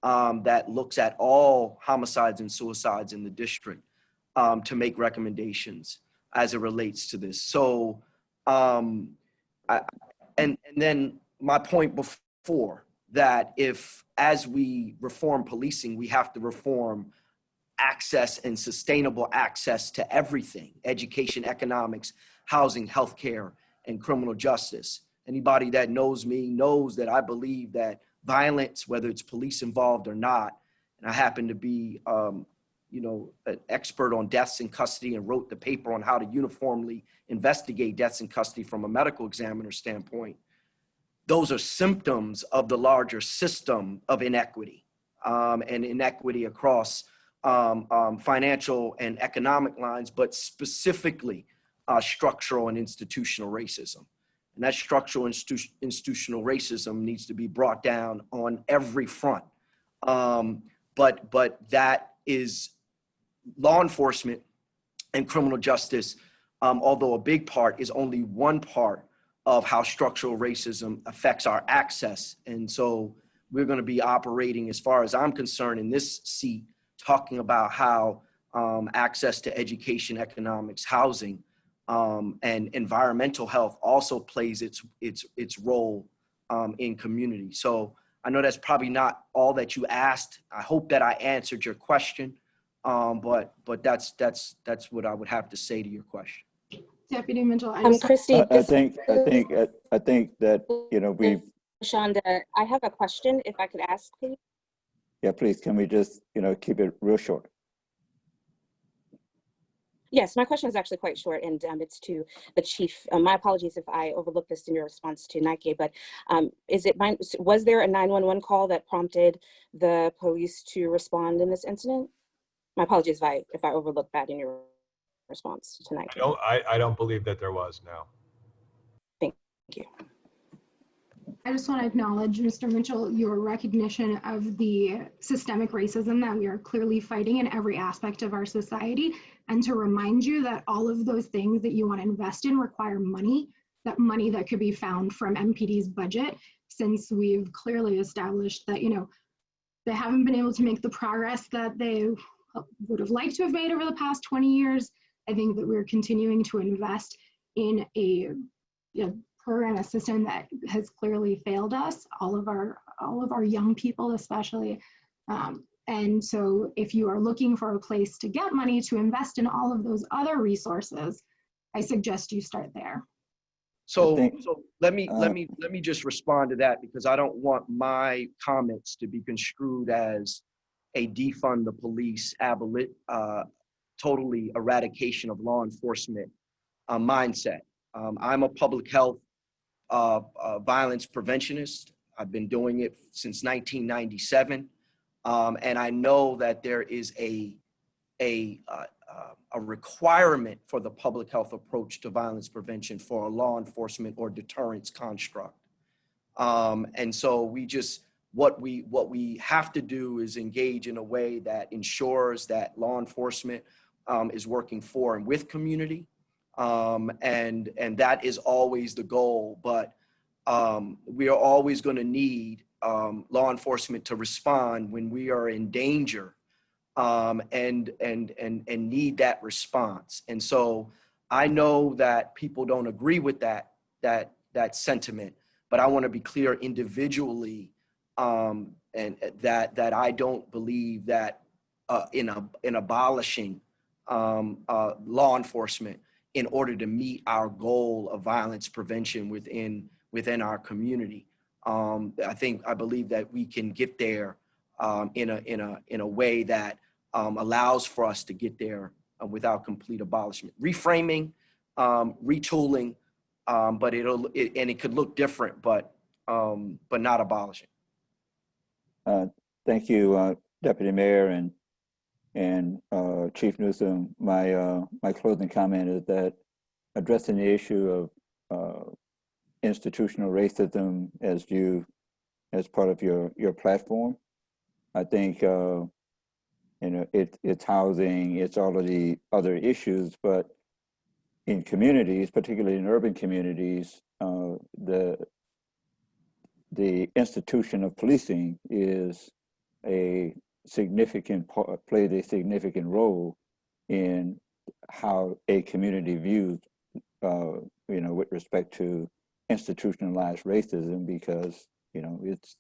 that looks at all homicides and suicides in the district to make recommendations as it relates to this. So, and then my point before that, if as we reform policing, we have to reform access and sustainable access to everything: education, economics, housing, healthcare, and criminal justice. Anybody that knows me knows that I believe that violence, whether it's police involved or not, and I happen to be, an expert on deaths in custody and wrote the paper on how to uniformly investigate deaths in custody from a medical examiner standpoint. Those are symptoms of the larger system of inequity, and inequity across financial and economic lines, but specifically structural and institutional racism. And that structural institutional racism needs to be brought down on every front. But that is law enforcement and criminal justice, although a big part, is only one part of how structural racism affects our access. And so we're going to be operating, as far as I'm concerned, in this seat, talking about how access to education, economics, housing, and environmental health also plays its role in community. So I know that's probably not all that you asked. I hope that I answered your question, but that's what I would have to say to your question. Deputy Mitchell, I just Christy, I think that, you know, we've, Shonda, I have a question if I could ask, please. yeah, please, can we just, you know, keep it real short? Yes, my question is actually quite short, and it's to the chief. My apologies if I overlooked this in your response to Nike, but was there a 911 call that prompted the police to respond in this incident? My apologies if I overlooked that in your response to Nike. I don't believe that there was, no. Thank you. I just want to acknowledge, Mr. Mitchell, your recognition of the systemic racism that we are clearly fighting in every aspect of our society, and to remind you that all of those things that you want to invest in require money, that money that could be found from MPD's budget, since we've clearly established that, you know, they haven't been able to make the progress that they would have liked to have made over the past 20 years. I think that we're continuing to invest in a program, a system that has clearly failed us, all of our young people especially. And so if you are looking for a place to get money to invest in all of those other resources, I suggest you start there. So let me just respond to that, because I don't want my comments to be construed as a defund the police, totally eradication of law enforcement mindset. I'm a public health violence preventionist. I've been doing it since 1997. And I know that there is a requirement for the public health approach to violence prevention for a law enforcement or deterrence construct. And so what we have to do is engage in a way that ensures that law enforcement is working for and with community. And that is always the goal, but we are always going to need law enforcement to respond when we are in danger, and need that response. And so I know that people don't agree with that sentiment, but I want to be clear individually, and that I don't believe that in abolishing law enforcement in order to meet our goal of violence prevention within our community. I believe that we can get there in a way that allows for us to get there without complete abolishment. Reframing, retooling, but it could look different, but not abolishing. Thank you, Deputy Mayor and Chief Newsom. My closing comment is that addressing the issue of institutional racism as part of your platform, I think it's housing, it's all of the other issues, but in communities, particularly in urban communities, the institution of policing is a significant part, plays a significant role in how a community views, with respect to institutionalized racism, because, it's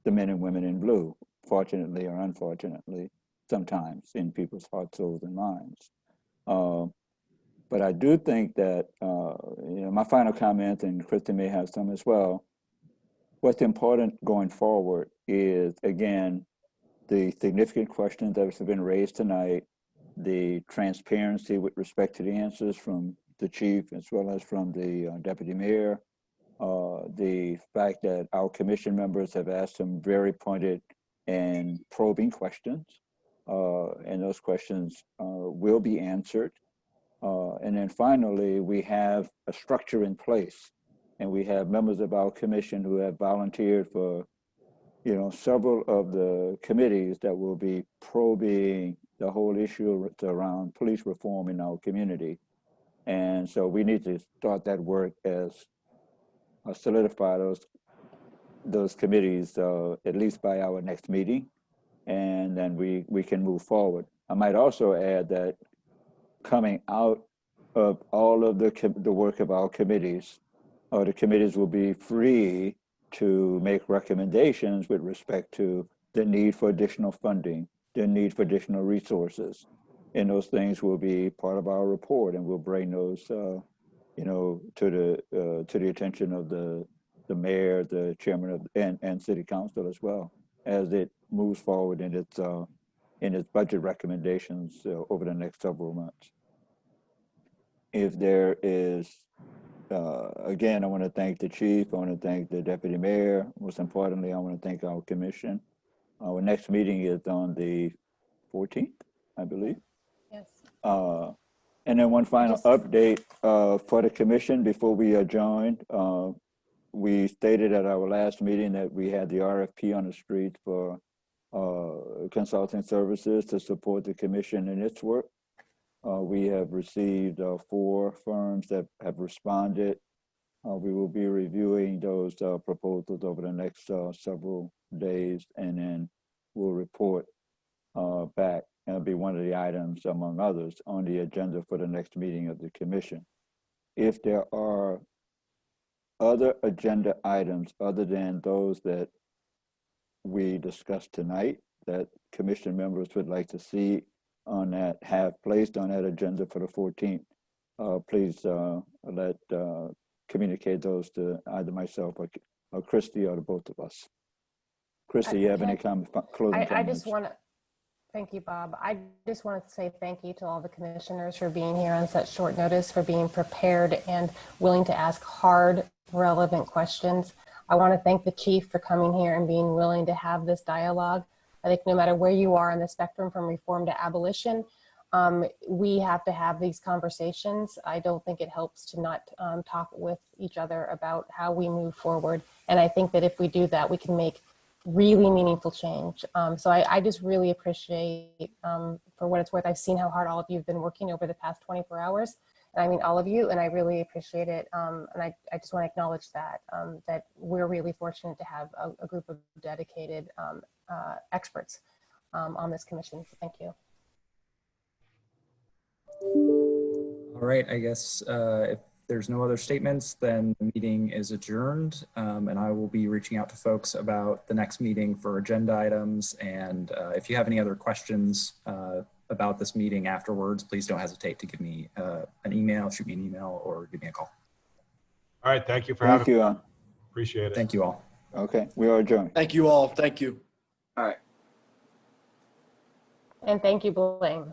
the men and women in blue, fortunately or unfortunately, sometimes in people's hearts, souls, and minds. But I do think that, my final comment, and Kristen may have some as well, what's important going forward is, again, the significant questions that have been raised tonight, the transparency with respect to the answers from the chief as well as from the deputy mayor, the fact that our commission members have asked some very pointed and probing questions, and those questions will be answered. And then finally, we have a structure in place, and we have members of our commission who have volunteered for several of the committees that will be probing the whole issue around police reform in our community. And so we need to start that work as solidify those committees at least by our next meeting, and then we can move forward. I might also add that coming out of all of the work of our committees, the committees will be free to make recommendations with respect to the need for additional funding, the need for additional resources. And those things will be part of our report, and we'll bring those, to the attention of the mayor, the chairman of, and city council as well, as it moves forward in its budget recommendations over the next several months. If there is, again, I want to thank the chief, I want to thank the deputy mayor. Most importantly, I want to thank our commission. Our next meeting is on the 14th, I believe. Yes. And then one final update for the commission before we adjourn. We stated at our last meeting that we had the RFP on the street for consulting services to support the commission in its work. We have received 4 firms that have responded. We will be reviewing those proposals over the next several days, and then we'll report back. And it'll be one of the items, among others, on the agenda for the next meeting of the commission. If there are other agenda items other than those that we discussed tonight that commission members would like to see on that, have placed on that agenda for the 14th, please communicate those to either myself or Christy, or the both of us. Christy, you have any closing comments? I just want to, thank you, Bob. I just want to say thank you to all the commissioners for being here on such short notice, for being prepared and willing to ask hard, relevant questions. I want to thank the chief for coming here and being willing to have this dialogue. I think no matter where you are on the spectrum from reform to abolition, we have to have these conversations. I don't think it helps to not talk with each other about how we move forward. And I think that if we do that, we can make really meaningful change. So I just really appreciate, for what it's worth, I've seen how hard all of you have been working over the past 24 hours. And I mean, all of you, and I really appreciate it. And I just want to acknowledge that, that we're really fortunate to have a group of dedicated experts on this commission. So thank you. All right, I guess if there's no other statements, then the meeting is adjourned. And I will be reaching out to folks about the next meeting for agenda items. And if you have any other questions about this meeting afterwards, please don't hesitate to give me an email, shoot me an email, or give me a call. All right, thank you for having me. Appreciate it. Thank you all. Okay, we are adjourned. Thank you all. Thank you. All right. And thank you, Blaine.